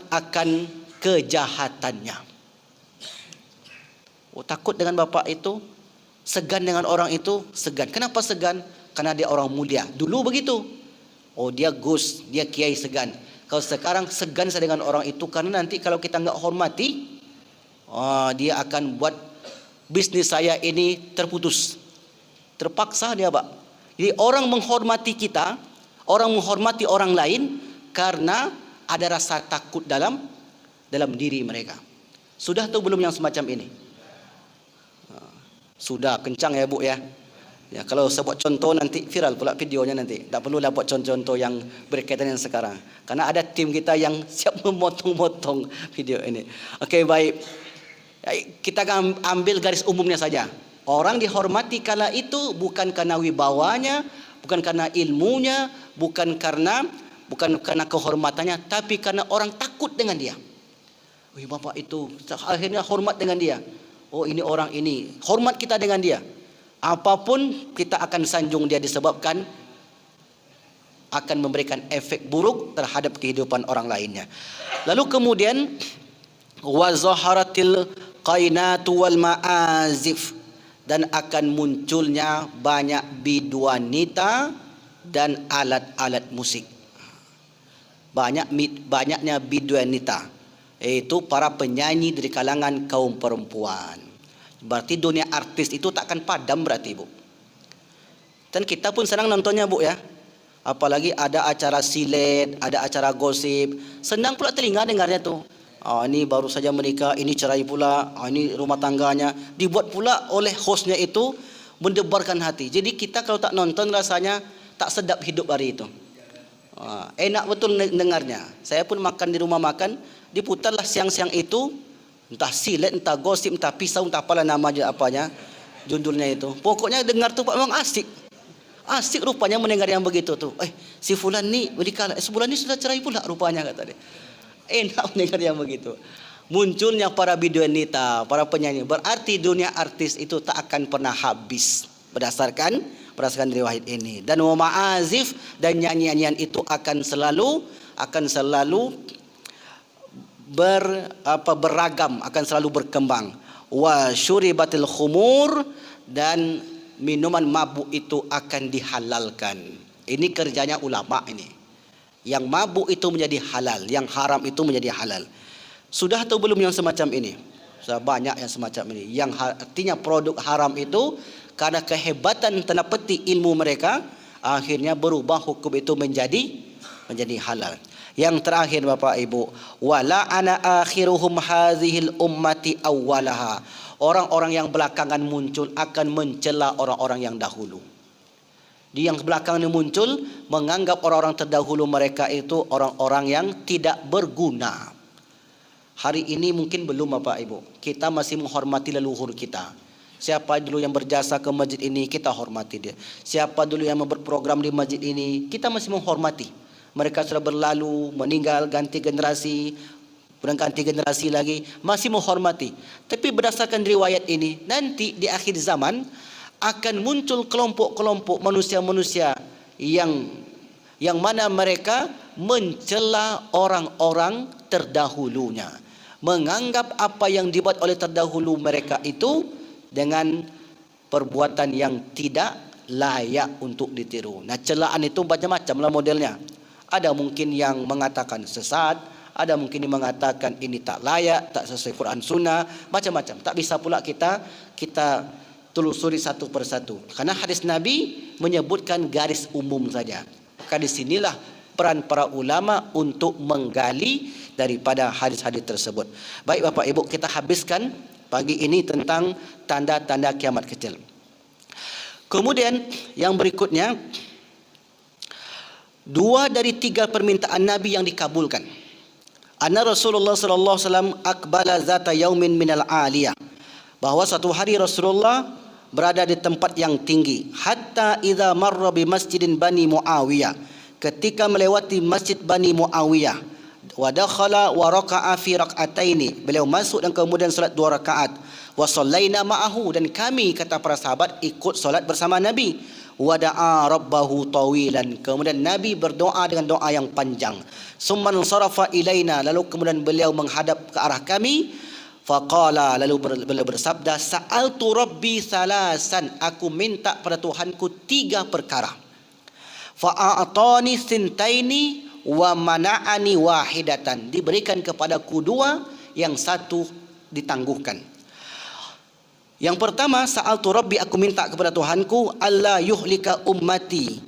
akan kejahatannya. Takut dengan bapak itu, segan dengan orang itu, segan. Kenapa segan? Karena dia orang mulia. Dulu begitu. Oh, dia gus, dia kiai, segan. Kalau sekarang segan saya dengan orang itu karena nanti kalau kita nggak hormati, dia akan buat bisnis saya ini terputus. Terpaksa dia, Pak. Jadi orang menghormati kita, orang menghormati orang lain karena ada rasa takut dalam diri mereka. Sudah atau belum yang semacam ini? Sudah, kencang ya Bu ya. Ya, kalau saya buat contoh nanti viral pula videonya nanti. Tak perlulah buat contoh-contoh yang berkaitan dengan sekarang. Karena ada tim kita yang siap memotong-motong video ini. Okey, baik. Kita akan ambil garis umumnya saja. Orang dihormati kala itu bukan karena wibawanya, bukan karena ilmunya, bukan karena kehormatannya, tapi karena orang takut dengan dia. Wih, bapak itu akhirnya hormat dengan dia. Oh, ini orang ini, hormat kita dengan dia. Apapun kita akan sanjung dia disebabkan akan memberikan efek buruk terhadap kehidupan orang lainnya. Lalu kemudian wa zaharatil qainatu wal ma'azif, dan akan munculnya banyak biduanita dan alat-alat musik. Banyaknya biduanita, yaitu para penyanyi dari kalangan kaum perempuan. Berarti dunia artis itu takkan padam berarti Bu. Dan kita pun senang nontonnya Bu ya. Apalagi ada acara silet, ada acara gosip, senang pula telinga dengarnya tuh. Ini baru saja menikah, ini cerai pula, ini rumah tangganya. Dibuat pula oleh hostnya itu mendebarkan hati. Jadi kita kalau tak nonton rasanya tak sedap hidup hari itu. Enak betul dengarnya. Saya pun makan di rumah makan, diputarlah siang-siang itu, entah silet, entah gosip, entah pisau, entah apalah nama aja apanya judulnya itu. Pokoknya dengar tuh Pak memang asik. Asik rupanya mendengar yang begitu tuh. Si fulan ni menikah, sebulan ni sudah cerai pula rupanya kata dia. Enak mendengar yang begitu. Munculnya para biduanita, para penyanyi. Berarti dunia artis itu tak akan pernah habis berdasarkan riwayat ini. Dan wa ma'azif, dan nyanyian itu akan selalu beragam, akan selalu berkembang. Wa syuribatil khumur, dan minuman mabuk itu akan dihalalkan. Ini kerjanya ulama ini. Yang mabuk itu menjadi halal, yang haram itu menjadi halal. Sudah atau belum yang semacam ini? Sudah banyak yang semacam ini. Yang artinya produk haram itu karena kehebatan tanda petik ilmu mereka, akhirnya berubah hukum itu menjadi halal. Yang terakhir Bapak Ibu, wala ana akhiruhum hadhil ummati awwalaha. Orang-orang yang belakangan muncul akan mencela orang-orang yang dahulu. Di yang belakangan ini muncul menganggap orang-orang terdahulu mereka itu orang-orang yang tidak berguna. Hari ini mungkin belum Bapak Ibu. Kita masih menghormati leluhur kita. Siapa dulu yang berjasa ke masjid ini, kita hormati dia. Siapa dulu yang membuat program di masjid ini, kita masih menghormati. Mereka sudah berlalu, meninggal, ganti generasi, ganti generasi lagi, masih menghormati. Tapi berdasarkan riwayat ini, nanti di akhir zaman akan muncul kelompok-kelompok manusia-manusia yang mana mereka mencela orang-orang terdahulunya, menganggap apa yang dibuat oleh terdahulu mereka itu dengan perbuatan yang tidak layak untuk ditiru. Nah, celaan itu macam-macam lah modelnya. Ada mungkin yang mengatakan sesat, ada mungkin yang mengatakan ini tak layak, tak sesuai Quran Sunnah, macam-macam. Tak bisa pula kita telusuri satu persatu. Karena hadis Nabi menyebutkan garis umum saja. Maka di sinilah peran para ulama untuk menggali daripada hadis-hadis tersebut. Baik Bapak Ibu, kita habiskan pagi ini tentang tanda-tanda kiamat kecil. Kemudian yang berikutnya, 2 dari 3 permintaan Nabi yang dikabulkan. Anna Rasulullah sallallahu alaihi wasallam aqbala zata yaumin minal aliyah. Bahwa suatu hari Rasulullah berada di tempat yang tinggi. Hatta idza marra bi masjidin Bani Muawiyah. Ketika melewati masjid Bani Muawiyah. Wa dakhala wa raka'a fi rak'ataini. Beliau masuk dan kemudian salat 2 rakaat. Wa sallaina ma'ahu, dan kami kata para sahabat ikut salat bersama Nabi. Wa da'a rabbahu tawilan. Kemudian Nabi berdoa dengan doa yang panjang. Summan sarafa ilaina, lalu kemudian beliau menghadap ke arah kami. Faqala, lalu beliau bersabda, sa'altu rabbi salasan, aku minta pada Tuhanku 3 perkara. Fa'atani sintaini wa mana'ani wahidatan, diberikan kepadaku 2, yang 1 ditangguhkan. Yang pertama, sa'altu rabbi, aku minta kepada Tuhanku, alla yuhlika ummati,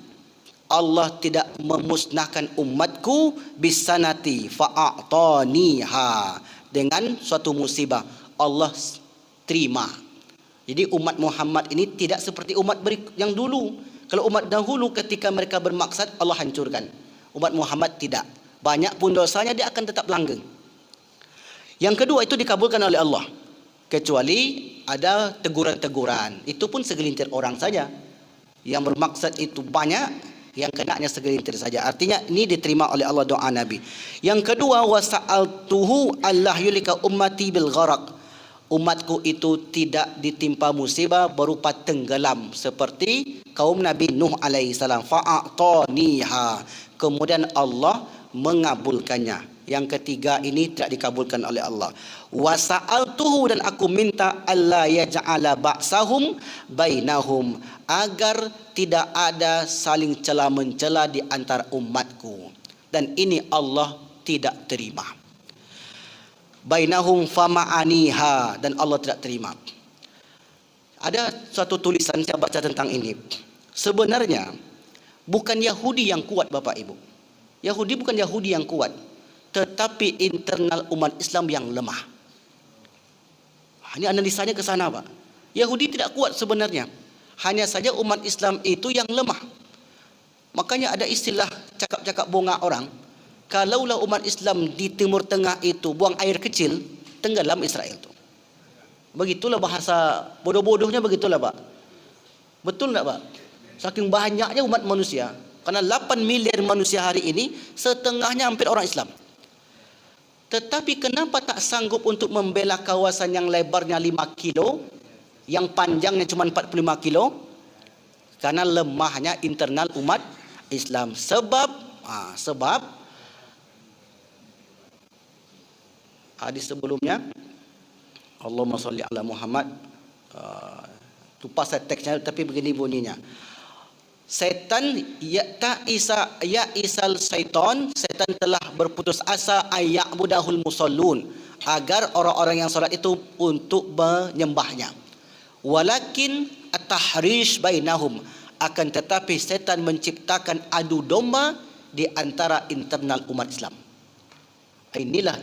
Allah tidak memusnahkan umatku bisanati fa'ataniha, dengan suatu musibah Allah terima. Jadi umat Muhammad ini tidak seperti umat yang dulu. Kalau umat dahulu ketika mereka bermaksad Allah hancurkan. Umat Muhammad tidak. Banyak pun dosanya dia akan tetap langgeng. Yang kedua, itu dikabulkan oleh Allah. Kecuali ada teguran-teguran. Itu pun segelintir orang saja. Yang bermaksad itu banyak, yang kenanya segelintir saja. Artinya ini diterima oleh Allah doa Nabi. Yang kedua, wasa'altuhu Allah yulika ummati bil gharaq. Umatku itu tidak ditimpa musibah berupa tenggelam seperti kaum Nabi Nuh alaihi salam. Fa'ataniha. Kemudian Allah mengabulkannya. Yang ketiga ini tidak dikabulkan oleh Allah. Wasa'altuhu, dan aku minta alla yaj'ala ba'sahum bainahum, agar tidak ada saling cela-mencela di antara umatku. Dan ini Allah tidak terima. Bainahum fama'aniha, dan Allah tidak terima. Ada suatu tulisan saya baca tentang ini. Sebenarnya bukan Yahudi yang kuat, Bapak Ibu. Yahudi bukan Yahudi yang kuat, tetapi internal umat Islam yang lemah. Ini analisanya ke sana, Pak. Yahudi tidak kuat sebenarnya. Hanya saja umat Islam itu yang lemah. Makanya ada istilah cakap-cakap bonga orang. Kalaulah umat Islam di Timur Tengah itu buang air kecil, tenggelam Israel itu. Begitulah bahasa bodoh-bodohnya, begitulah, Pak. Betul tak, Pak? Saking banyaknya umat manusia. Karena 8 miliar manusia hari ini, setengahnya hampir orang Islam. Tetapi kenapa tak sanggup untuk membela kawasan yang lebarnya 5 kilo, yang panjangnya cuma 45 kilo? Karena lemahnya internal umat Islam. Sebab hadis sebelumnya, Allahumma sholli ala Muhammad, lupa saya teksnya, tapi begini bunyinya. Setan isal syaitan, setan telah berputus asa ayya'budahul musallun, agar orang-orang yang salat itu untuk menyembahnya. Walakin at-tahrish bainahum, akan tetapi setan menciptakan adu domba di antara internal umat Islam. Inilah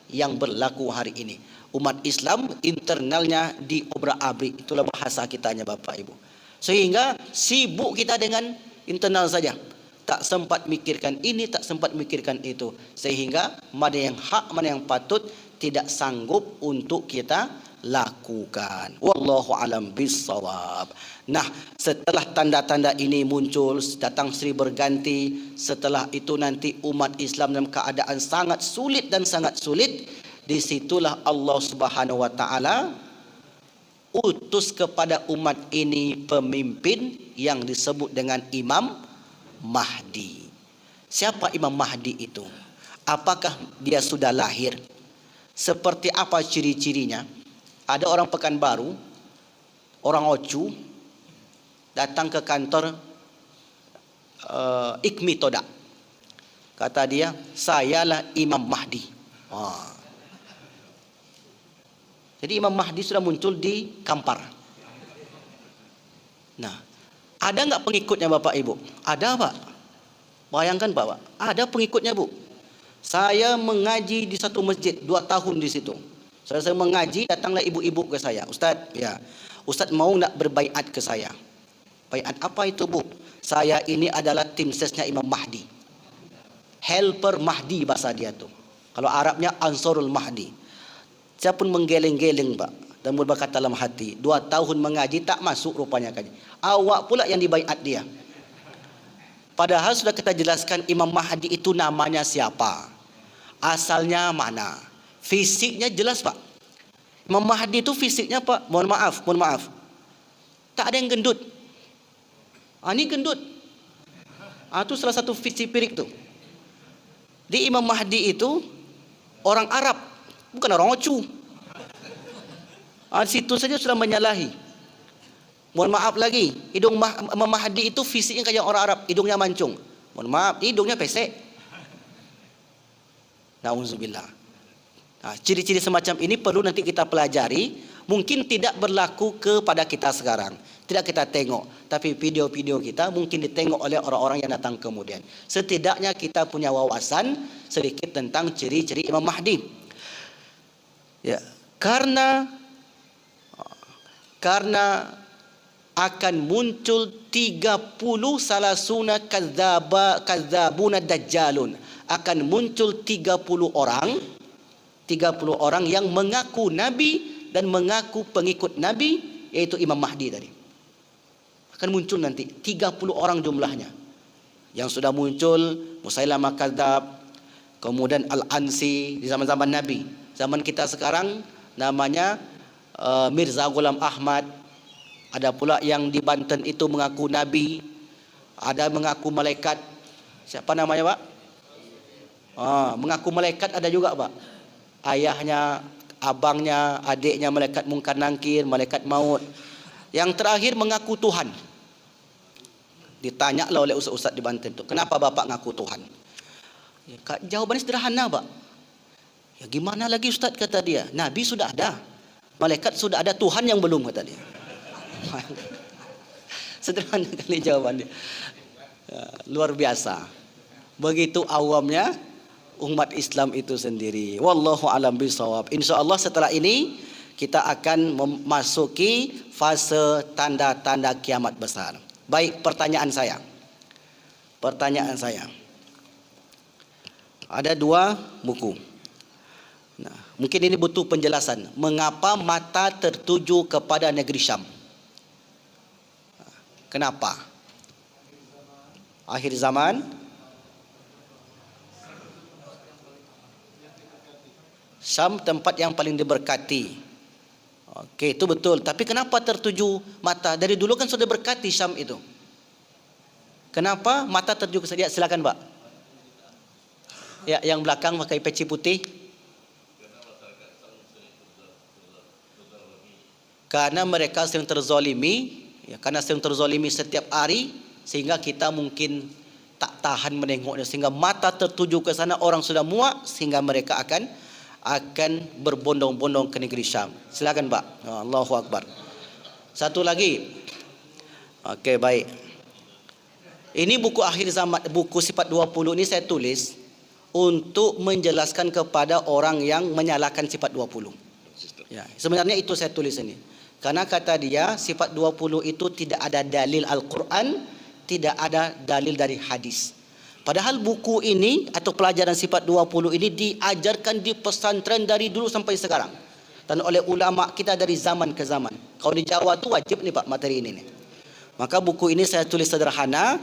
yang berlaku hari ini. Umat Islam internalnya diobrak-abrik. Itulah bahasa kitanya, Bapak Ibu. Sehingga sibuk kita dengan internal saja. Tak sempat mikirkan ini, tak sempat mikirkan itu. Sehingga mana yang hak, mana yang patut tidak sanggup untuk kita lakukan. Wallahu alam bissawab. Nah, setelah tanda-tanda ini muncul, datang silih berganti, setelah itu nanti umat Islam dalam keadaan sangat sulit dan sangat sulit, disitulah Allah Subhanahu wa taala utus kepada umat ini pemimpin yang disebut dengan Imam Mahdi. Siapa Imam Mahdi itu? Apakah dia sudah lahir? Seperti apa ciri-cirinya? Ada orang Pekanbaru, orang Ocu, datang ke kantor Ikmi Toda. Kata dia, sayalah Imam Mahdi. Jadi Imam Mahdi sudah muncul di Kampar. Nah, ada nggak pengikutnya, Bapak Ibu? Ada, Pak. Bayangkan, Pak. Ada pengikutnya, Bu. Saya mengaji di satu masjid 2 tahun di situ. Saya mengaji, datanglah ibu-ibu ke saya. Ustaz, ya, Ustaz mau nggak berbaiat ke saya? Baiat apa itu, Bu? Saya ini adalah tim sesnya Imam Mahdi. Helper Mahdi bahasa dia tuh. Kalau Arabnya Ansarul Mahdi. Saya pun menggeleng-geleng, Pak, dan berkata dalam hati, 2 tahun mengaji tak masuk rupanya kaji. Awak pula yang dibaiat dia. Padahal sudah kita jelaskan Imam Mahdi itu namanya siapa, asalnya mana, fisiknya jelas, Pak. Imam Mahdi itu fisiknya, Pak, mohon maaf, tak ada yang gendut. Ini gendut. Itu salah satu fisik pirik tuh. Di Imam Mahdi itu orang Arab, bukan orang Ocu. Situ saja sudah menyalahi. Mohon maaf lagi, hidung Imam Mahdi itu fisiknya kayak orang Arab, hidungnya mancung. Mohon maaf, hidungnya pesek. Nauzubillah. Ciri-ciri semacam ini perlu nanti kita pelajari Mungkin tidak berlaku kepada kita sekarang, tidak kita tengok, tapi video-video kita mungkin ditengok oleh orang-orang yang datang kemudian. Setidaknya kita punya wawasan sedikit tentang ciri-ciri Imam Mahdi. Ya, karena akan muncul 30 salasuna kadzabuna dajjalun. Akan muncul 30 orang yang mengaku nabi dan mengaku pengikut nabi, yaitu Imam Mahdi tadi. Akan muncul nanti 30 orang jumlahnya. Yang sudah muncul Musailamah Kadzab, kemudian Al-Ansi di zaman-zaman Nabi. Zaman kita sekarang namanya Mirza Ghulam Ahmad. Ada pula yang di Banten itu mengaku nabi, ada mengaku malaikat. Siapa namanya, Pak? Mengaku malaikat ada juga, Pak. Ayahnya, abangnya, adiknya malaikat mungkar nakir, malaikat maut. Yang terakhir mengaku Tuhan. Ditanyalah oleh ustaz-ustaz di Banten itu, kenapa bapak ngaku Tuhan? Ya, jawabannya sederhana, Pak. Ya gimana lagi ustaz, kata dia. Nabi sudah ada, malaikat sudah ada, Tuhan yang belum, kata dia. Sederhana kali jawabannya. Ya, luar biasa. Begitu awamnya umat Islam itu sendiri. Wallahu alam bisawab. Insyaallah setelah ini kita akan memasuki fase tanda-tanda kiamat besar. Baik, pertanyaan saya. Ada 2 buku. Nah, mungkin ini butuh penjelasan. Mengapa mata tertuju kepada negeri Syam? Kenapa? Akhir zaman. Syam tempat yang paling diberkati. Okey, itu betul. Tapi kenapa tertuju mata? Dari dulu kan sudah berkati Syam itu. Kenapa mata tertuju ke sana? Silakan, Pak. Ya, yang belakang pakai peci putih. Karena mereka sering terzalimi. Ya, karena sering terzalimi setiap hari, sehingga kita mungkin tak tahan menengoknya, sehingga mata tertuju ke sana, orang sudah muak, sehingga mereka akan berbondong-bondong ke negeri Syam. Silakan, Pak. Allahu Akbar. Satu lagi. Okey, baik. Ini buku akhir zaman, buku sifat 20 ini saya tulis untuk menjelaskan kepada orang yang menyalahkan sifat 20. Ya, sebenarnya itu saya tulis ini. Karena kata dia sifat 20 itu tidak ada dalil Al-Quran, tidak ada dalil dari hadis. Padahal buku ini atau pelajaran sifat 20 ini diajarkan di pesantren dari dulu sampai sekarang. Dan oleh ulama kita dari zaman ke zaman. Kalau di Jawa itu wajib nih, Pak, materi ini nih. Maka buku ini saya tulis sederhana.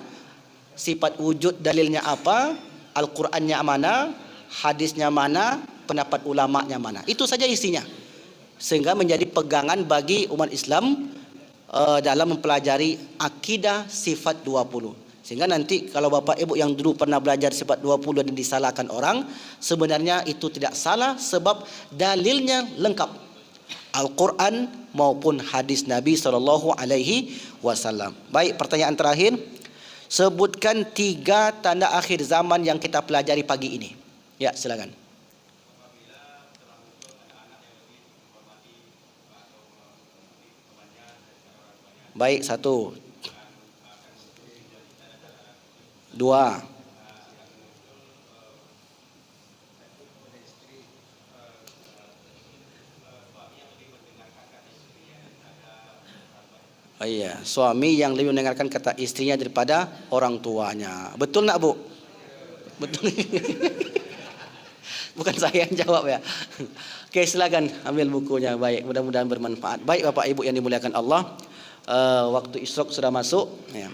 Sifat wujud dalilnya apa, Al-Qurannya mana, hadisnya mana, pendapat ulamanya mana. Itu saja isinya. Sehingga menjadi pegangan bagi umat Islam dalam mempelajari akidah sifat 20. Sehingga nanti kalau Bapak Ibu yang dulu pernah belajar sifat 20 dan disalahkan orang, sebenarnya itu tidak salah sebab dalilnya lengkap. Al-Quran maupun hadis Nabi SAW. Baik, pertanyaan terakhir. Sebutkan 3 tanda akhir zaman yang kita pelajari pagi ini. Ya, silakan. Baik, 1, 2. Oh iya, suami yang lebih mendengarkan kata istrinya daripada orang tuanya. Betul nak, Bu? Betul. Bukan saya yang jawab ya. Oke, silakan ambil bukunya. Baik, mudah-mudahan bermanfaat. Baik, Bapak Ibu yang dimuliakan Allah, waktu isyraq sudah masuk. Ya.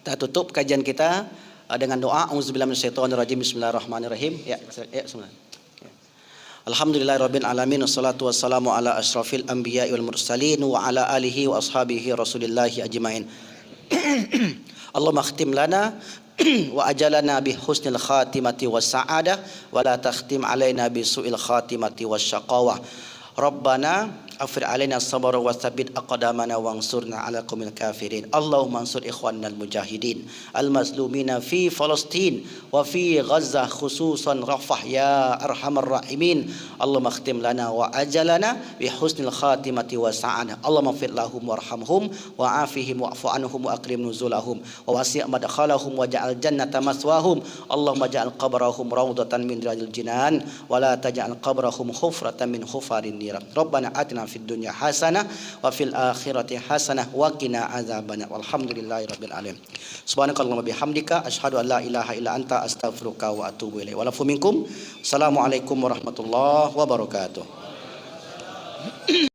Kita tutup kajian kita dengan doa. Auzubillahi minasyaitonirrajim. Bismillahirrahmanirrahim. Ya, bismillah. Alhamdulillahirabbil alamin, wassalatu wassalamu ala asyrafil anbiya'i wal mursalin wa ala alihi wa ashabihi rasulillahi ajmain. Allahumma khtim lana wa ajalana bi husnil khatimati was sa'adah wa la takhtim alaina bi su'il khatimati was syaqawah. Rabbana Afir alaina sabara wa tsabbit aqdamana wansurna ala qaumil kafirin. Allahumma ansur ikhwanal mujahidin al-mazlumina fi Palestin wa fi Gaza khususan Rafah ya arhamar rahimin. Allahumma khtim lana wa ajalana bi husnil khatimati wa sa'ana. Allahumma fir lahum warhamhum wa afihim wa'fu anhum wa akrim nuzulahum wa wasi' madkhalahum wa ja'al jannata maswahum. Allahumma ja'al qabrahum rawdatan min riyadil jinan wa la taj'al qabrahum hufratan min hufarin niran. Rabbana atina fid dunya hasanah wa fil akhirati hasanah wa qina adzabannar. Walhamdulillahi rabbil alamin. Subhanakallahumma bihamdika asyhadu an la ilaha illa anta astaghfiruka wa atubu ilaik. Wa lafu minkum. Assalamualaikum warahmatullahi wabarakatuh.